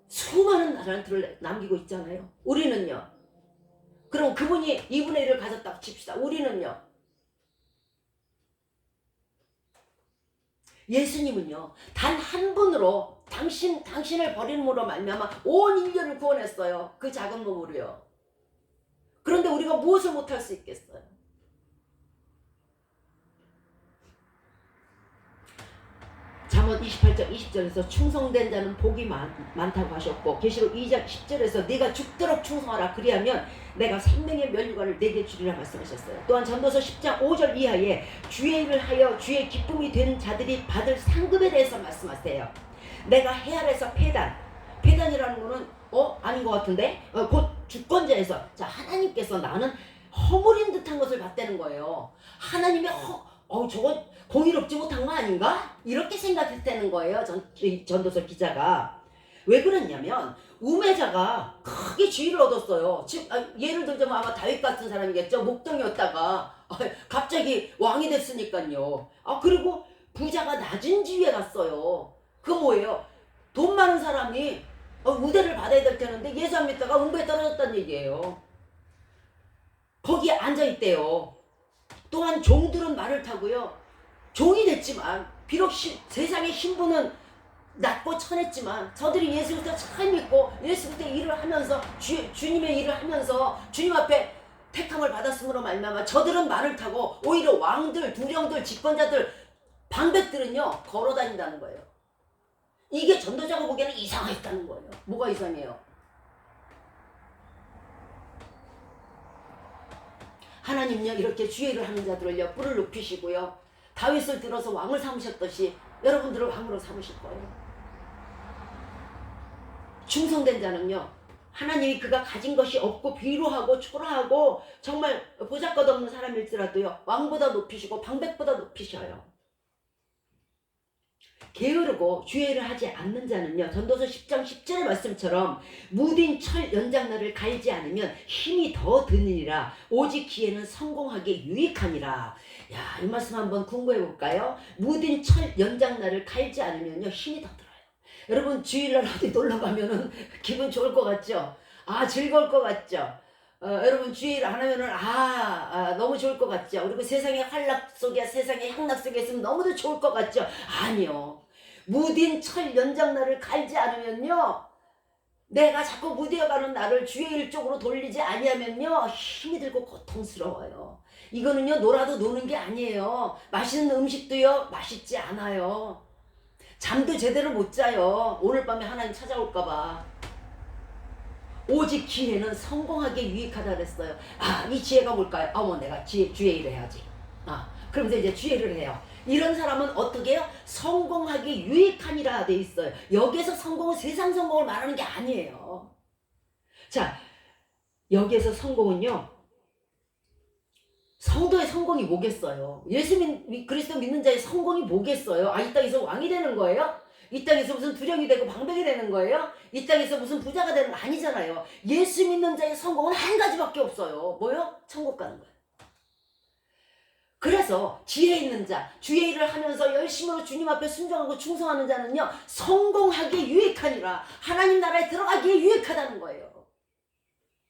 수많은 달란트를 남기고 있잖아요. 우리는요. 그럼 그분이 2분의 1을 가졌다고 칩시다. 우리는요. 예수님은요. 단 한 분으로 당신을 버림으로 말미암아 온 인류를 구원했어요. 그 작은 몸으로요. 그런데 우리가 무엇을 못할 수 있겠어요? 잠언 28장 20절에서 충성된 자는 복이 많다고 하셨고, 계시록 2장 10절에서 네가 죽도록 충성하라, 그리하면 내가 생명의 면류관을 내게 주리라 말씀하셨어요. 또한 전도서 10장 5절 이하에 주의 일을 하여 주의 기쁨이 되는 자들이 받을 상급에 대해서 말씀하세요. 내가 해 아래서 폐단이라는 거는 아닌 것 같은데 곧 주권자에서, 자, 하나님께서 나는 허물인 듯한 것을 봤다는 거예요. 하나님의 저건 공의롭지 못한 거 아닌가? 이렇게 생각했다는 거예요. 전도서 기자가. 왜 그랬냐면 우매자가 크게 지위를 얻었어요. 예를 들자면 아마 다윗 같은 사람이겠죠. 목동이었다가 갑자기 왕이 됐으니까요. 그리고 부자가 낮은 지위에 갔어요. 그 뭐예요? 돈 많은 사람이 우대를 받아야 될 테는데 예수 안 믿다가 음부에 떨어졌다는 얘기예요. 거기에 앉아있대요. 또한 종들은 말을 타고요. 종이 됐지만 비록 세상의 신분은 낮고 천했지만 저들이 예수 그리스도 잘 믿고 예수 그리스도 일을 하면서 주님의 일을 하면서 주님 앞에 택함을 받았으므로 말미암아 저들은 말을 타고 오히려 왕들, 두령들, 집권자들, 방백들은요 걸어 다닌다는 거예요. 이게 전도자가 보기에는 이상했다는 거예요. 뭐가 이상해요? 하나님요 이렇게 주의 일을 하는 자들을요 뿔을 높이시고요 다윗을 들어서 왕을 삼으셨듯이 여러분들을 왕으로 삼으실 거예요. 충성된 자는요 하나님이 그가 가진 것이 없고 비루하고 초라하고 정말 보잘것없는 사람일지라도요 왕보다 높이시고 방백보다 높이셔요. 게으르고 주의 일을 하지 않는 자는요 전도서 10장 10절의 말씀처럼 무딘 철 연장나를 갈지 않으면 힘이 더 드느니라. 오직 기회는 성공하게 유익하니라. 야, 이 말씀 한번 공부해 볼까요? 무딘 철 연장나를 갈지 않으면요 힘이 더 들어요. 여러분 주일날 어디 놀러 가면은 기분 좋을 것 같죠? 즐거울 것 같죠? 여러분 주일 안 하면은 너무 좋을 것 같죠? 그리고 세상의 활락 속에 세상의 향락 속에 있으면 너무도 좋을 것 같죠? 아니요. 무딘 철 연장나를 갈지 않으면요 내가 자꾸 무디어가는 나를 주의 일 쪽으로 돌리지 아니하면요 힘이 들고 고통스러워요. 이거는요 놀아도 노는 게 아니에요. 맛있는 음식도요 맛있지 않아요. 잠도 제대로 못 자요. 오늘 밤에 하나님 찾아올까봐. 오직 기회는 성공하게 유익하다 그랬어요. 이 지혜가 뭘까요? 내가 주의 일을 해야지. 그러면서 이제 주의를 해요. 이런 사람은 어떻게 해요? 성공하기 유익하니라 돼 있어요. 여기에서 성공은 세상 성공을 말하는 게 아니에요. 자, 여기에서 성공은요. 성도의 성공이 뭐겠어요? 예수 그리스도 믿는 자의 성공이 뭐겠어요? 이 땅에서 왕이 되는 거예요? 이 땅에서 무슨 두령이 되고 방백이 되는 거예요? 이 땅에서 무슨 부자가 되는 거 아니잖아요. 예수 믿는 자의 성공은 한 가지밖에 없어요. 뭐요? 천국 가는 거예요. 그래서 지혜 있는 자, 주의 일을 하면서 열심으로 주님 앞에 순종하고 충성하는 자는요 성공하기에 유익하니라. 하나님 나라에 들어가기에 유익하다는 거예요.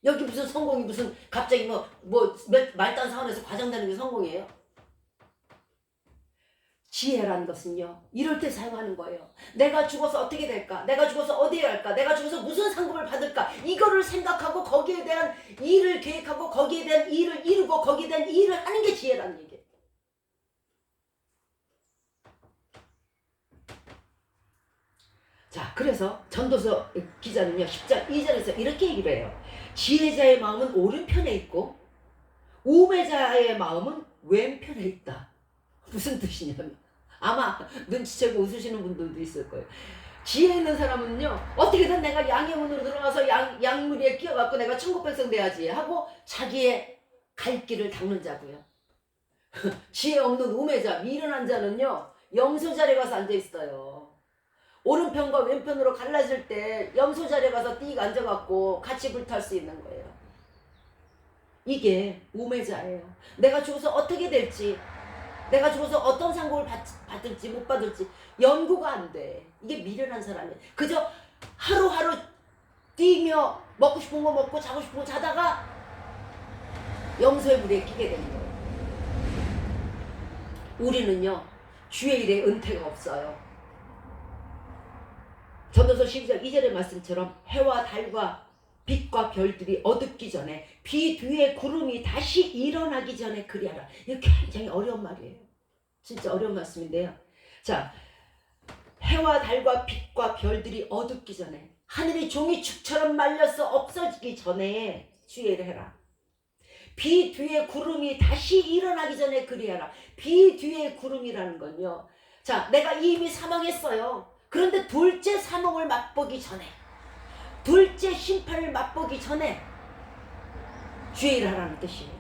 여기 무슨 성공이 무슨 갑자기 말단 사원에서 과장되는 게 성공이에요? 지혜라는 것은요 이럴 때 사용하는 거예요. 내가 죽어서 어떻게 될까? 내가 죽어서 어디에 갈까? 내가 죽어서 무슨 상급을 받을까? 이거를 생각하고 거기에 대한 일을 계획하고 거기에 대한 일을 이루고 거기에 대한 일을 하는 게 지혜라는 얘기예요. 자, 그래서 전도서 기자는요 10장 2절에서 이렇게 얘기를 해요. 지혜자의 마음은 오른편에 있고 우매자의 마음은 왼편에 있다. 무슨 뜻이냐면 아마 눈치채고 웃으시는 분들도 있을 거예요. 지혜 있는 사람은요 어떻게든 내가 양의 문으로 들어가서 양무리에 끼어갖고 내가 천국 백성 돼야지 하고 자기의 갈 길을 닦는 자고요. 지혜 없는 우매자, 미련한 자는요 염소 자리에 가서 앉아있어요. 오른편과 왼편으로 갈라질 때 염소 자리에 가서 띡 앉아갖고 같이 불탈 수 있는 거예요. 이게 우매자예요. 내가 죽어서 어떻게 될지, 내가 죽어서 어떤 상급을 받을지 못 받을지 연구가 안 돼. 이게 미련한 사람이에요. 그저 하루하루 뛰며 먹고 싶은 거 먹고 자고 싶은 거 자다가 영서의 물에 끼게 되는 거예요. 우리는요, 주의 일에 은퇴가 없어요. 전도서 12장 2절의 말씀처럼 해와 달과 빛과 별들이 어둡기 전에 비 뒤에 구름이 다시 일어나기 전에 그리하라. 이거 굉장히 어려운 말이에요. 진짜 어려운 말씀인데요. 자, 해와 달과 빛과 별들이 어둡기 전에, 하늘이 종이 죽처럼 말려서 없어지기 전에 주의 일을 해라. 비 뒤에 구름이 다시 일어나기 전에 그리하라. 비 뒤에 구름이라는 건요, 자, 내가 이미 사망했어요. 그런데 둘째 사망을 맛보기 전에, 둘째 심판을 맛보기 전에 주의 일을 하라는 뜻이에요.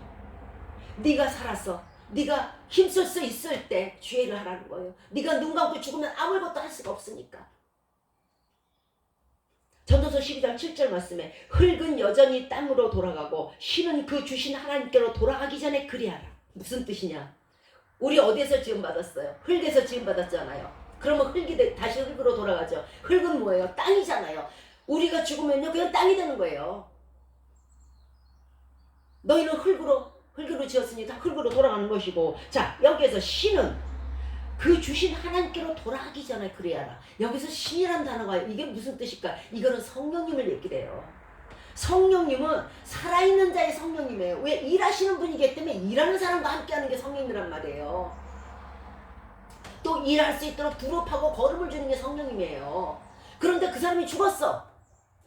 네가 살았어, 네가 힘쓸 수 있을 때 주의 일을 하라는 거예요. 네가 눈 감고 죽으면 아무것도 할 수가 없으니까. 전도서 12장 7절 말씀에 흙은 여전히 땅으로 돌아가고 신은 그 주신 하나님께로 돌아가기 전에 그리하라. 무슨 뜻이냐? 우리 어디에서 지음받았어요? 흙에서 지음받았잖아요. 그러면 흙이 다시 흙으로 돌아가죠. 흙은 뭐예요? 땅이잖아요. 우리가 죽으면요, 그냥 땅이 되는 거예요. 너희는 흙으로 지었으니 다 흙으로 돌아가는 것이고, 자, 여기에서 신은 그 주신 하나님께로 돌아가기 전에 그리하라. 여기서 신이라는 단어가 이게 무슨 뜻일까? 이거는 성령님을 얘기해요. 성령님은 살아있는 자의 성령님이에요. 왜? 일하시는 분이기 때문에 일하는 사람과 함께하는 게 성령이란 말이에요. 또 일할 수 있도록 두릅하고 걸음을 주는 게 성령님이에요. 그런데 그 사람이 죽었어.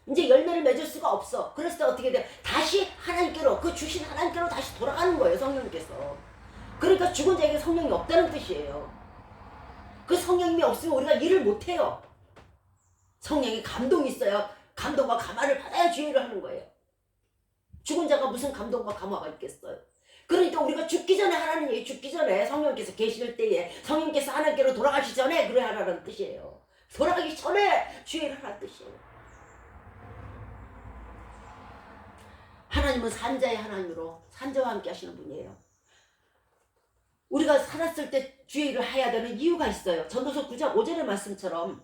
이제 열매를 맺을 수가 없어. 그랬을 때 어떻게 돼? 다시 하나님께로, 그 주신 하나님께로 다시 돌아가는 거예요, 성령님께서. 그러니까 죽은 자에게 성령이 없다는 뜻이에요. 그 성령님이 없으면 우리가 일을 못해요. 성령이 감동이 있어요. 감동과 감화를 받아야 주의를 하는 거예요. 죽은 자가 무슨 감동과 감화가 있겠어요. 그러니까 우리가 죽기 전에, 하나님이 죽기 전에 성령께서 계실 때에, 성령께서 하나님께로 돌아가기 전에 그래 하라는 뜻이에요. 돌아가기 전에 주의를 하라는 뜻이에요. 하나님은 산자의 하나님으로 산자와 함께 하시는 분이에요. 우리가 살았을 때 주의 일을 해야 되는 이유가 있어요. 전도서 9장 5절의 말씀처럼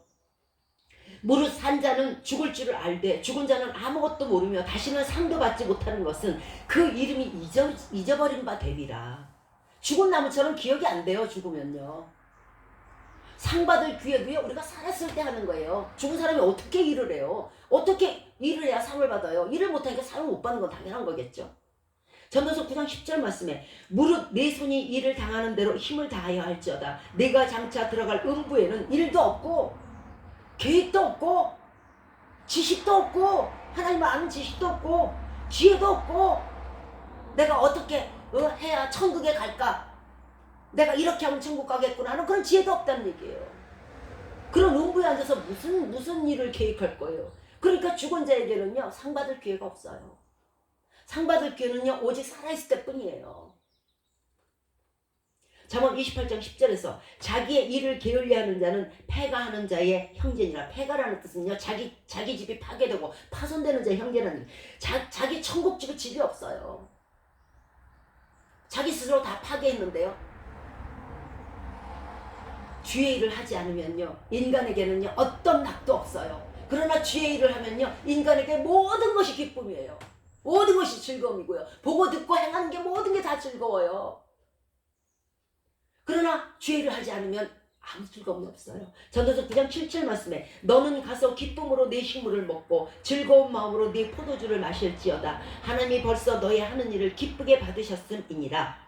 무릇 산자는 죽을 줄을 알되 죽은 자는 아무것도 모르며 다시는 상도 받지 못하는 것은 그 이름이 잊어버린 바 되리라. 죽은 나무처럼 기억이 안 돼요. 죽으면요. 상 받을 기회도요, 우리가 살았을 때 하는 거예요. 죽은 사람이 어떻게 일을 해요? 어떻게 일을 해야 상을 받아요? 일을 못하니까 상을 못 받는 건 당연한 거겠죠. 전도서 9장 10절 말씀에 무릇 내 손이 일을 당하는 대로 힘을 다하여 할지어다. 내가 장차 들어갈 음부에는 일도 없고 계획도 없고 지식도 없고 하나님을 아는 지식도 없고 지혜도 없고 내가 어떻게 해야 천국에 갈까? 내가 이렇게 하면 천국 가겠구나 하는 그런 지혜도 없다는 얘기예요. 그런 음부에 앉아서 무슨 일을 계획할 거예요. 그러니까 죽은 자에게는요, 상 받을 기회가 없어요. 상 받을 기회는요, 오직 살아있을 때뿐이에요. 잠언 28장 10절에서 자기의 일을 게을리하는 자는 패가하는 자의 형제니라. 패가라는 뜻은요, 자기 집이 파괴되고 파손되는 자의 형제라는, 자기 천국 집에 집이 없어요. 자기 스스로 다 파괴했는데요. 주의 일을 하지 않으면요, 인간에게는요 어떤 낙도 없어요. 그러나 주의 일을 하면요, 인간에게 모든 것이 기쁨이에요. 모든 것이 즐거움이고요. 보고 듣고 행하는 게 모든 게 다 즐거워요. 그러나 주의 일을 하지 않으면 아무 즐거움이 없어요. 전도서 9장 7절 말씀에 너는 가서 기쁨으로 네 식물을 먹고 즐거운 마음으로 네 포도주를 마실지어다. 하나님이 벌써 너의 하는 일을 기쁘게 받으셨음이니라.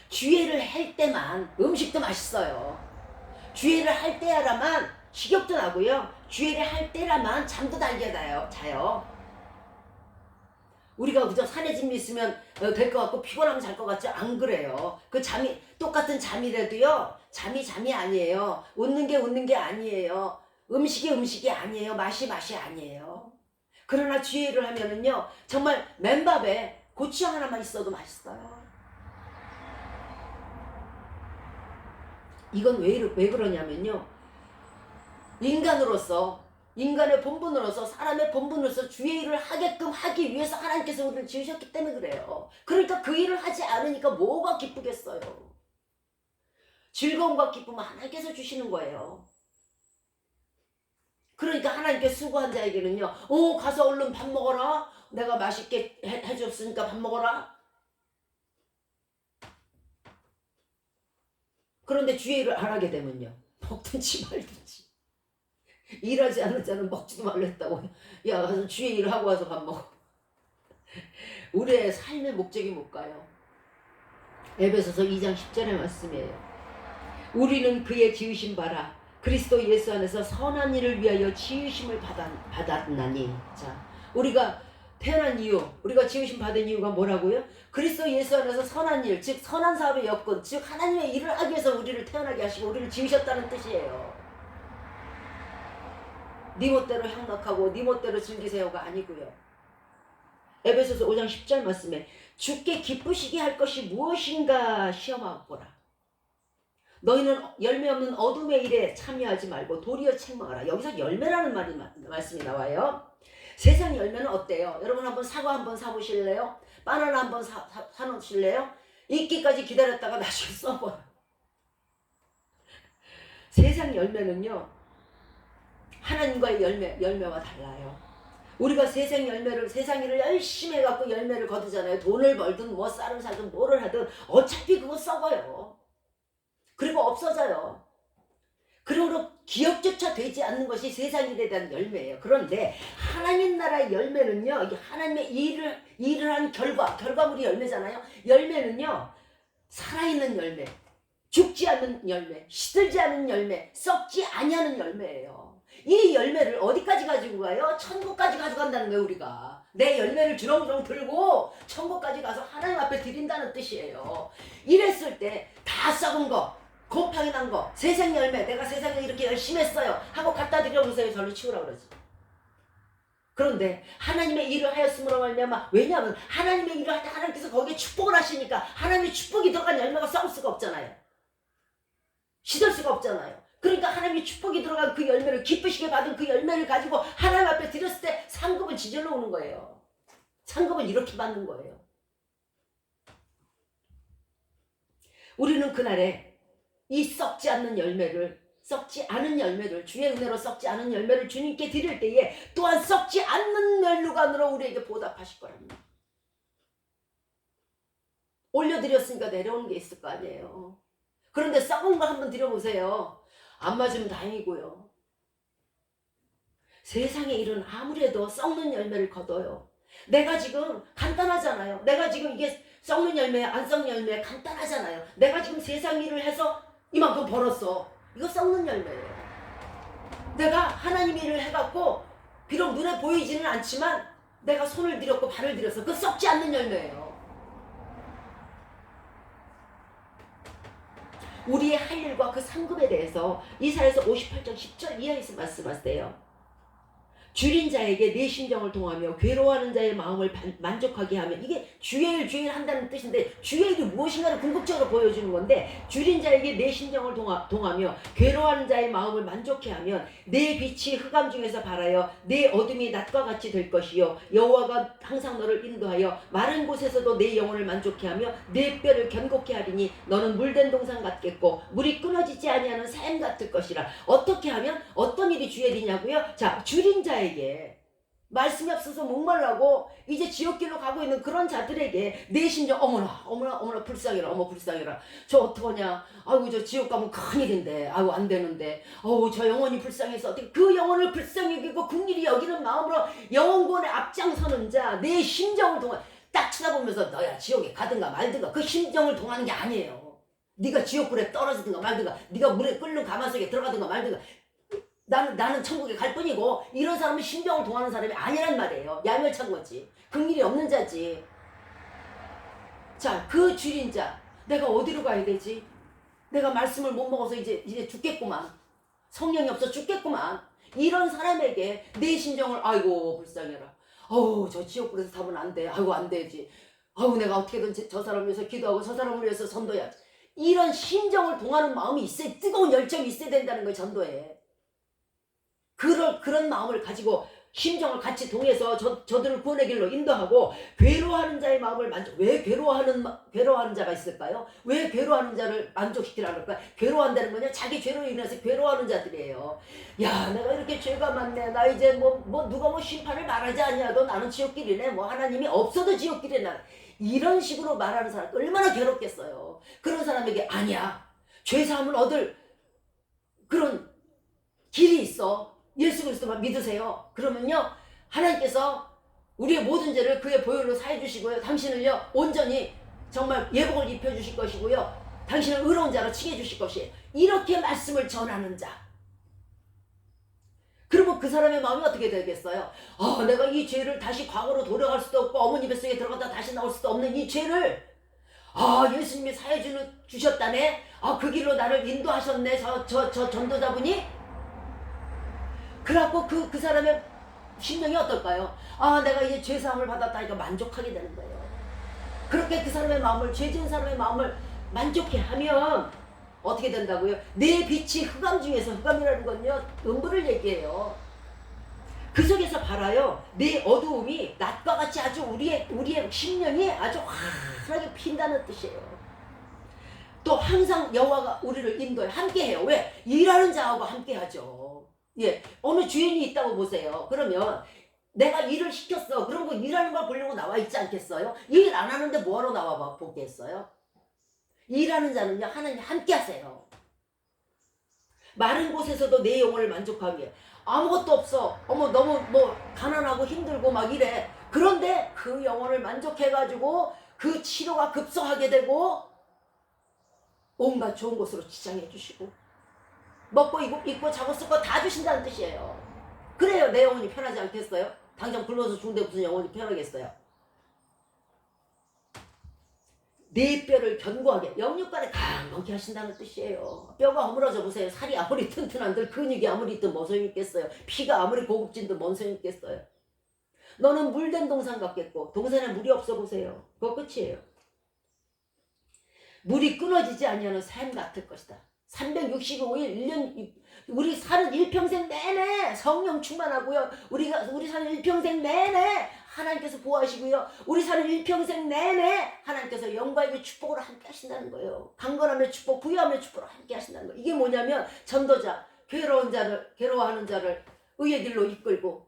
주의 일을 할 때만 음식도 맛있어요. 주의 일을 할 때야라만 식욕도 나고요. 주의 일을 할 때라만 잠도 달게 자요. 우리가 그저 산에 집 있으면 될 것 같고 피곤하면 잘 것 같죠? 안 그래요. 그 잠이 똑같은 잠이라도요, 잠이 아니에요. 웃는 게 아니에요. 음식이 아니에요. 맛이 아니에요. 그러나 주의 일을 하면은요, 정말 맨밥에 고추장 하나만 있어도 맛있어요. 이건 왜 그러냐면요, 인간으로서 인간의 본분으로서 사람의 본분으로서 주의 일을 하게끔 하기 위해서 하나님께서 우리를 지으셨기 때문에 그래요. 그러니까 그 일을 하지 않으니까 뭐가 기쁘겠어요. 즐거움과 기쁨은 하나님께서 주시는 거예요. 그러니까 하나님께 수고한 자에게는요. 가서 얼른 밥 먹어라. 내가 맛있게 해줬으니까 밥 먹어라. 그런데 주의 일을 안 하게 되면요. 먹든지 말든지. 일하지 않는 자는 먹지도 말랬다고. 야, 가서 주의 일을 하고 와서 밥 먹어. 우리의 삶의 목적이 뭘까요? 에베소서 2장 10절의 말씀이에요. 우리는 그의 지으신 바라 그리스도 예수 안에서 선한 일을 위하여 지으심을 받았나니. 자, 우리가 태어난 이유, 우리가 지으심 받은 이유가 뭐라고요? 그리스도 예수 안에서 선한 일, 즉 선한 사업의 여건, 즉 하나님의 일을 하기 위해서 우리를 태어나게 하시고 우리를 지으셨다는 뜻이에요. 네 멋대로 향락하고 네 멋대로 즐기세요가 아니고요. 에베소서 5장 10절 말씀에 주께 기쁘시게 할 것이 무엇인가 시험하고 보라. 너희는 열매 없는 어둠의 일에 참여하지 말고 도리어 책망하라. 여기서 열매라는 말씀이 나와요. 세상 열매는 어때요? 여러분 한번 사과 한번 사보실래요? 바나나 한번 사놓으실래요? 익기까지 기다렸다가 나중에 써버려. 세상 열매는요. 하나님과의 열매와 달라요. 우리가 세상 일을 열심히 해갖고 열매를 거두잖아요. 돈을 벌든 뭐 쌀을 사든 뭐를 하든 어차피 그거 썩어요. 그리고 없어져요. 그러므로 기억조차 되지 않는 것이 세상 일에 대한 열매예요. 그런데 하나님 나라의 열매는요. 이게 하나님의 일을 한 결과물이 열매잖아요. 열매는요. 살아있는 열매, 죽지 않는 열매, 시들지 않는 열매, 썩지 아니하는 열매예요. 이 열매를 어디까지 가지고 가요? 천국까지 가져간다는 거예요. 우리가 내 열매를 주렁주렁 들고 천국까지 가서 하나님 앞에 드린다는 뜻이에요. 이랬을 때 다 썩은 거, 곰팡이 난 거, 세상 열매, 내가 세상에 이렇게 열심히 했어요 하고 갖다 드려보세요. 절로 치우라고 그러지. 그런데 하나님의 일을 하였음으로 말미암아, 왜냐하면 하나님의 일을 할 때 하나님께서 거기에 축복을 하시니까 하나님의 축복이 들어간 열매가 썩을 수가 없잖아요. 시들 수가 없잖아요. 그러니까 하나님의 축복이 들어간 그 열매를, 기쁘시게 받은 그 열매를 가지고 하나님 앞에 드렸을 때 상급은 지절로 오는 거예요. 상급은 이렇게 받는 거예요. 우리는 그날에 이 썩지 않은 열매를, 주의 은혜로 썩지 않은 열매를 주님께 드릴 때에 또한 썩지 않는 멸류관으로 우리에게 보답하실 거랍니다. 올려드렸으니까 내려오는 게 있을 거 아니에요. 그런데 썩은 거 한번 드려보세요. 안 맞으면 다행이고요. 세상의 일은 아무래도 썩는 열매를 거둬요. 내가 지금 간단하잖아요. 내가 지금 이게 썩는 열매, 안 썩는 열매 간단하잖아요. 내가 지금 세상 일을 해서 이만큼 벌었어. 이거 썩는 열매예요. 내가 하나님 일을 해갖고 비록 눈에 보이지는 않지만 내가 손을 들였고 발을 들였어. 그거 썩지 않는 열매예요. 우리의 할 일과 그 상급에 대해서 이사야서 58장 10절 이하에서 말씀하세요. 줄인 자에게 내 심정을 통하며 괴로워하는 자의 마음을 만족하게 하면, 이게 주의 일 한다는 뜻인데 주의 일이 무엇인가를 궁극적으로 보여주는 건데, 줄인 자에게 내 심정을 동하며 괴로워하는 자의 마음을 만족해 하면 내 빛이 흑암 중에서 발하여 내 어둠이 낮과 같이 될 것이요 여호와가 항상 너를 인도하여 마른 곳에서도 내 영혼을 만족해 하며 내 뼈를 견고케 하리니 너는 물된 동산 같겠고 물이 끊어지지 아니하는 샘 같을 것이라. 어떻게 하면 어떤 일이 주의 일이냐고요? 자, 줄인 자에게, 말씀이 없어서 목말라고 이제 지옥길로 가고 있는 그런 자들에게 내 심정, 어머나 불쌍해라, 어머 불쌍해라, 저 어떡하냐, 아이고 저 지옥 가면 큰일인데, 아이고 안 되는데, 저 영혼이 불쌍해서 어떻게, 그 영혼을 불쌍히 여기고 긍휼히 여기는 마음으로 영혼구원에 앞장서는 자, 내 심정을 동하, 딱 쳐다보면서 너야 지옥에 가든가 말든가, 그 심정을 동하는 게 아니에요. 네가 지옥불에 떨어지든가 말든가, 네가 물에 끓는 가마속에 들어가든가 말든가, 나는 천국에 갈 뿐이고, 이런 사람은 심정을 동하는 사람이 아니란 말이에요. 야멸찬 거지. 긍휼이 없는 자지. 자, 그 줄인 자, 내가 어디로 가야 되지? 내가 말씀을 못 먹어서 이제 죽겠구만. 성령이 없어 죽겠구만. 이런 사람에게 내 심정을, 아이고 불쌍해라, 저 지옥불에서 타면 안 돼, 아이고 안 되지, 내가 어떻게든 저 사람을 위해서 기도하고 저 사람을 위해서 전도해야지. 이런 심정을 동하는 마음이 있어야, 뜨거운 열정이 있어야 된다는 거예요. 전도에. 그런 마음을 가지고 심정을 같이 동해서 저들을 구원의 길로 인도하고, 괴로워하는 자의 마음을 왜 괴로워하는 자가 있을까요? 왜 괴로워하는 자를 만족시키라는 걸까요? 괴로워한다는 거냐? 자기 죄로 인해서 괴로워하는 자들이에요. 야, 내가 이렇게 죄가 많네. 나 이제 누가 심판을 말하지 않냐도 나는 지옥길이네. 하나님이 없어도 지옥길이네. 이런 식으로 말하는 사람 얼마나 괴롭겠어요. 그런 사람에게 아니야, 죄사함을 얻을 그런 길이 있어. 예수 그리스도만 믿으세요. 그러면요, 하나님께서 우리의 모든 죄를 그의 보혈로 사해 주시고요, 당신을요 온전히 정말 예복을 입혀 주실 것이고요, 당신을 의로운 자로 칭해 주실 것이에요. 이렇게 말씀을 전하는 자. 그러면 그 사람의 마음이 어떻게 되겠어요? 내가 이 죄를 다시 과거로 돌아갈 수도 없고 어머니 뱃속에 들어갔다 다시 나올 수도 없는 이 죄를 예수님이 사해 주셨다네. 그 길로 나를 인도하셨네. 저 전도자분이. 그래갖고 그 사람의 심령이 어떨까요? 내가 이제 죄사함을 받았다니까 만족하게 되는 거예요. 그렇게 그 사람의 마음을, 죄 지은 사람의 마음을 만족해 하면 어떻게 된다고요? 내 빛이 흑암 중에서, 흑암이라는 건요 음부를 얘기해요. 그 속에서 봐라요, 내 어두움이 낮과 같이 아주 우리의 심령이 아주 환하게 핀다는 뜻이에요. 또 항상 여호와가 우리를 인도해 함께해요. 왜? 일하는 자하고 함께하죠. 예, 어느 주인이 있다고 보세요. 그러면 내가 일을 시켰어. 그럼 그 일하는 걸 보려고 나와 있지 않겠어요? 일 안 하는데 뭐하러 나와 보겠어요? 일하는 자는요, 하나님 함께 하세요. 마른 곳에서도 내 영혼을 만족하게 해요. 아무것도 없어. 너무 가난하고 힘들고 막 이래. 그런데 그 영혼을 만족해가지고 그 치료가 급성하게 되고 온갖 좋은 곳으로 지장해 주시고, 먹고 입고 자고 쓸 거 다 주신다는 뜻이에요. 그래요, 내 영혼이 편하지 않겠어요? 당장 굶어서 죽는데 무슨 영혼이 편하겠어요? 내 뼈를 견고하게, 영육간에 강하게 하신다는 뜻이에요. 뼈가 허물어져 보세요. 살이 아무리 튼튼한들 근육이 아무리 있든 뭔 소용이 있겠어요? 피가 아무리 고급진들 뭔 소용이 있겠어요? 너는 물된 동산 같겠고, 동산에 물이 없어 보세요. 그거 끝이에요. 물이 끊어지지 아니하는 삶 같을 것이다. 365일 1년 우리 사는 일평생 내내 성령 충만하고요, 우리 사는 일평생 내내 하나님께서 보호하시고요, 우리 사는 일평생 내내 하나님께서 영광의 축복으로 함께 하신다는 거예요. 강건함의 축복, 부유함의 축복으로 함께 하신다는 거예요. 이게 뭐냐면, 전도자, 괴로워하는 자를 의의 길로 이끌고,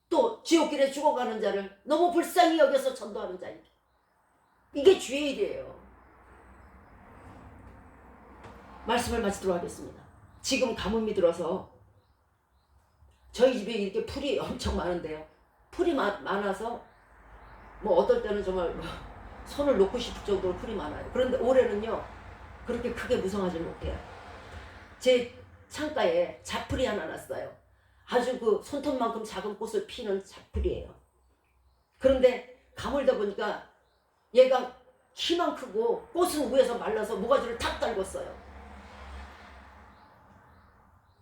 또 지옥길에 죽어가는 자를 너무 불쌍히 여겨서 전도하는 자입니다. 이게 주의 일이에요. 말씀을 마치도록 하겠습니다. 지금 가뭄이 들어서 저희 집에 이렇게 풀이 엄청 많은데요, 풀이 많아서 어떨 때는 정말 손을 놓고 싶을 정도로 풀이 많아요. 그런데 올해는요 그렇게 크게 무성하지 못해요. 제 창가에 자풀이 하나 났어요. 아주 그 손톱만큼 작은 꽃을 피는 자풀이에요. 그런데 가물다 보니까 얘가 키만 크고 꽃은 위에서 말라서 모가지를 탁 달궜어요.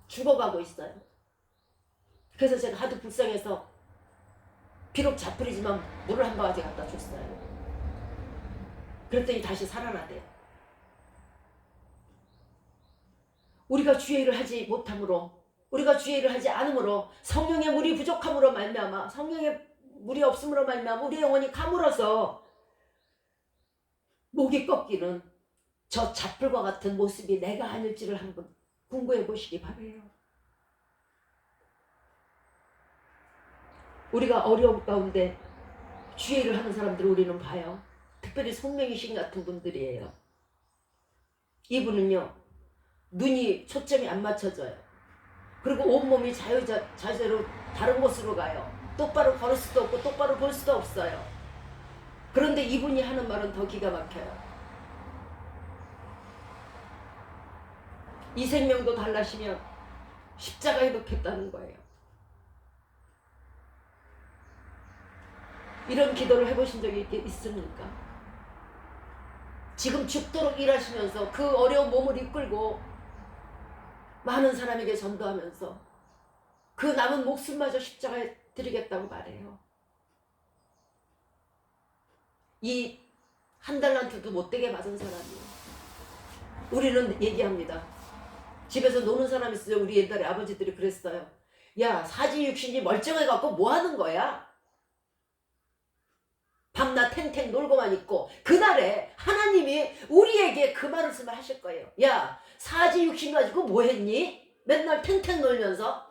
죽어가고 있어요. 그래서 제가 하도 불쌍해서 비록 자풀이지만 물을 한 바가지 갖다 줬어요. 그랬더니 다시 살아나대요. 우리가 주의 일을 하지 못함으로, 우리가 주의 일을 하지 않음으로, 성령의 물이 부족함으로 말미암아, 성령의 물이 없음으로 말미암아 우리의 영혼이 가물어서 목이 꺾이는 저 자풀과 같은 모습이 내가 아닐지를 한번 궁금해 보시기 바라요. 우리가 어려움 가운데 주의 일을 하는 사람들을 우리는 봐요. 특별히 손명이신 같은 분들이에요. 이분은요, 눈이 초점이 안 맞춰져요. 그리고 온몸이 자유자재로 다른 곳으로 가요. 똑바로 걸을 수도 없고 똑바로 볼 수도 없어요. 그런데 이분이 하는 말은 더 기가 막혀요. 이 생명도 달라시면 십자가에 놓겠다는 거예요. 이런 기도를 해보신 적이 있습니까? 지금 죽도록 일하시면서 그 어려운 몸을 이끌고 많은 사람에게 전도하면서 그 남은 목숨마저 십자가에 드리겠다고 말해요. 이 한 달란트도 못되게 받은 사람이에요. 우리는 얘기합니다. 집에서 노는 사람 있어요. 우리 옛날에 아버지들이 그랬어요. 야, 사지 육신이 멀쩡해갖고 뭐 하는 거야? 밤낮 탱탱 놀고만 있고. 그날에 하나님이 우리에게 그 말씀을 하실 거예요. 야, 사지 육신 가지고 뭐 했니? 맨날 탱탱 놀면서.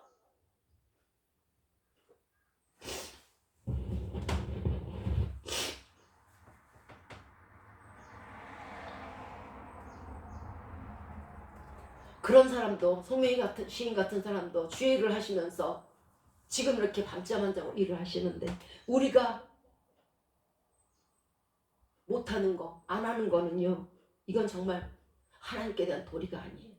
그런 사람도, 송명희 같은 시인 같은 사람도 주의 일을 하시면서 지금 이렇게 밤잠 안 자고 일을 하시는데, 우리가 못하는 거, 안 하는 거는요, 이건 정말 하나님께 대한 도리가 아니에요.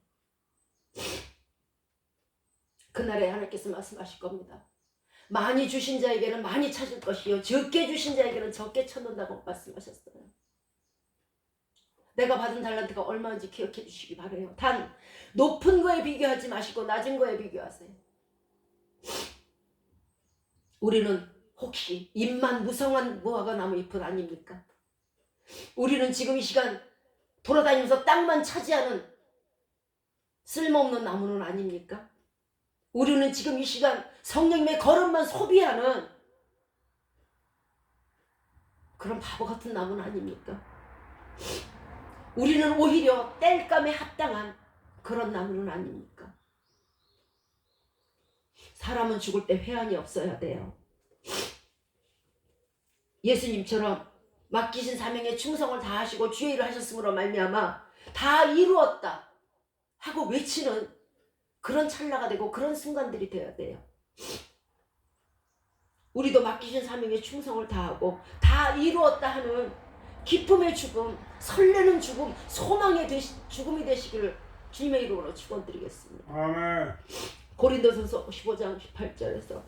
그날에 하나님께서 말씀하실 겁니다. 많이 주신 자에게는 많이 찾을 것이요, 적게 주신 자에게는 적게 찾는다고 말씀하셨어요. 내가 받은 달란트가 얼마인지 기억해 주시기 바라요. 단 높은 거에 비교하지 마시고 낮은 거에 비교하세요. 우리는 혹시 잎만 무성한 무화과 나무 잎은 아닙니까? 우리는 지금 이 시간 돌아다니면서 땅만 차지하는 쓸모없는 나무는 아닙니까? 우리는 지금 이 시간 성령님의 걸음만 소비하는 그런 바보 같은 나무는 아닙니까? 우리는 오히려 땔감에 합당한 그런 나무는 아닙니까? 사람은 죽을 때 회한이 없어야 돼요. 예수님처럼 맡기신 사명에 충성을 다하시고 주의 일을 하셨으므로 말미암아 다 이루었다 하고 외치는 그런 찰나가 되고 그런 순간들이 되어야 돼요. 우리도 맡기신 사명에 충성을 다하고 다 이루었다 하는 기쁨의 죽음, 설레는 죽음, 소망의 죽음이 되시기를 주님의 이름으로 축원드리겠습니다. 아멘. 고린도전서 15장 18절에서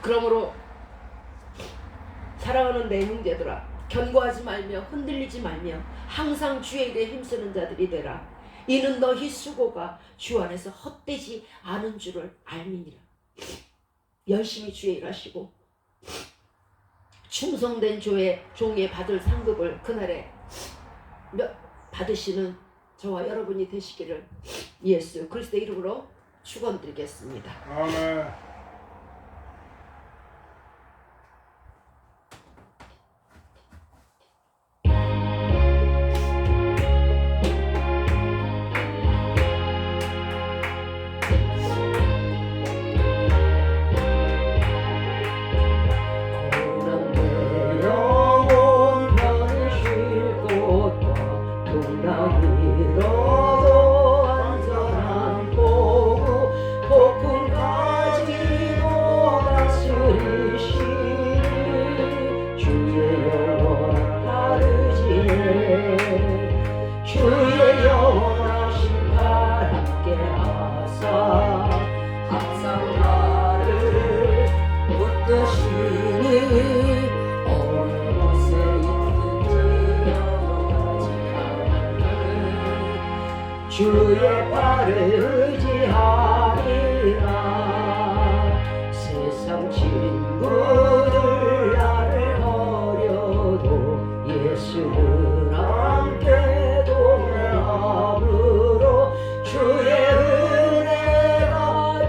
그러므로 사랑하는 내 형제들아, 견고하지 말며 흔들리지 말며 항상 주의 일에 힘쓰는 자들이 되라. 이는 너희 수고가 주 안에서 헛되지 않은 줄을 알미니라. 열심히 주의 일하시고 충성된 종의 받을 상급을 그날에 받으시는 저와 여러분이 되시기를 예수 그리스도의 이름으로 축원드리겠습니다. 아멘. 주의 발을 의지하리라. 세상 친구들 나를 버려도 예수를 함께 동행함으로 주의 은혜가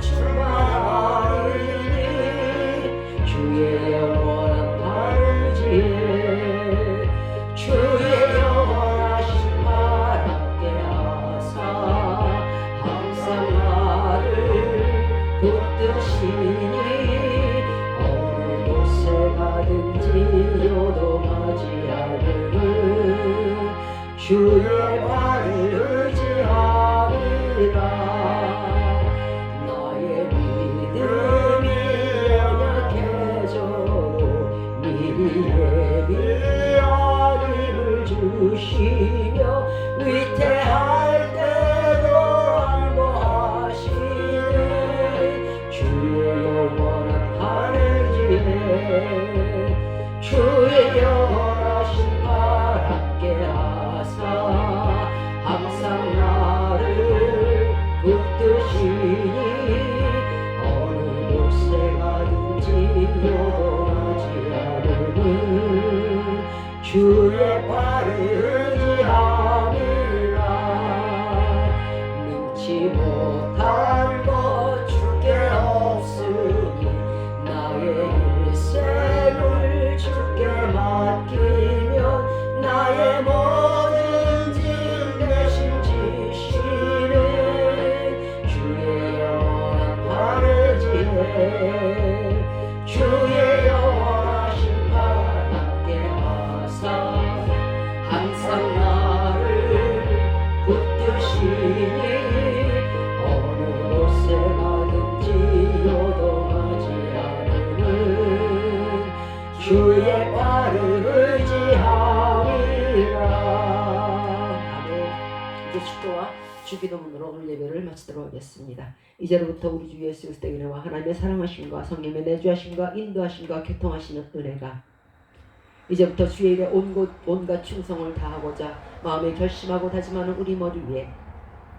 충만하리니 주의 영원한 발을 지혜 주의 영원하신 발 함께 하사 항상 나를 붙드시니 어느 곳에 가든지 요동하지 않음을 주의 발을 의지하리라. 나의 믿음이 연약해져도 미리 예비한 힘을 주시며 위태할 때도 안보하시네. 주의 영원한 하늘 지혜 주의 영원하신 발 함께 하사 항상 나를 붙드시니 어느 곳에 가든지 요동하지 않음은 주의 발을 주님의 축도와 주기도문으로 오늘 예배를 마치도록 하겠습니다. 이제로부터 우리 주 예수 그리스도의 은혜와 하나님의 사랑하심과 성령의 내주하심과 인도하심과 교통하시는 은혜가 이제부터 주의 일에 온갖 충성을 다하고자 마음에 결심하고 다짐하는 우리 머리 위에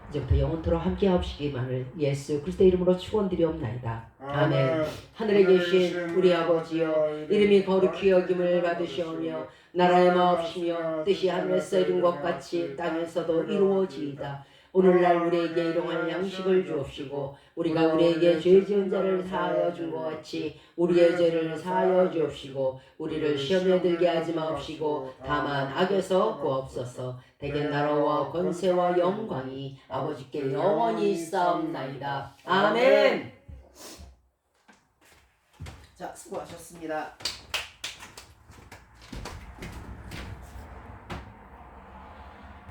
이제부터 영원토록 함께하옵시기만을 예수 그리스도의 이름으로 축원드리옵나이다. 아멘. 하늘에 계신 우리 아버지여, 이름이 거룩히 여김을 받으시오며 나라의 마옵시며 뜻이 하늘에서 이룬 것 같이 땅에서도 이루어지이다. 오늘날 우리에게 일용할 양식을 주옵시고 우리가 우리에게 죄 지은 자를 사하여 준 것 같이 우리의 죄를 사하여 주옵시고 우리를 시험에 들게 하지 마옵시고 다만 악에서 구하옵소서. 대개 나라와 권세와 영광이 아버지께 영원히 있사옵나이다. 아멘. 자, 수고하셨습니다.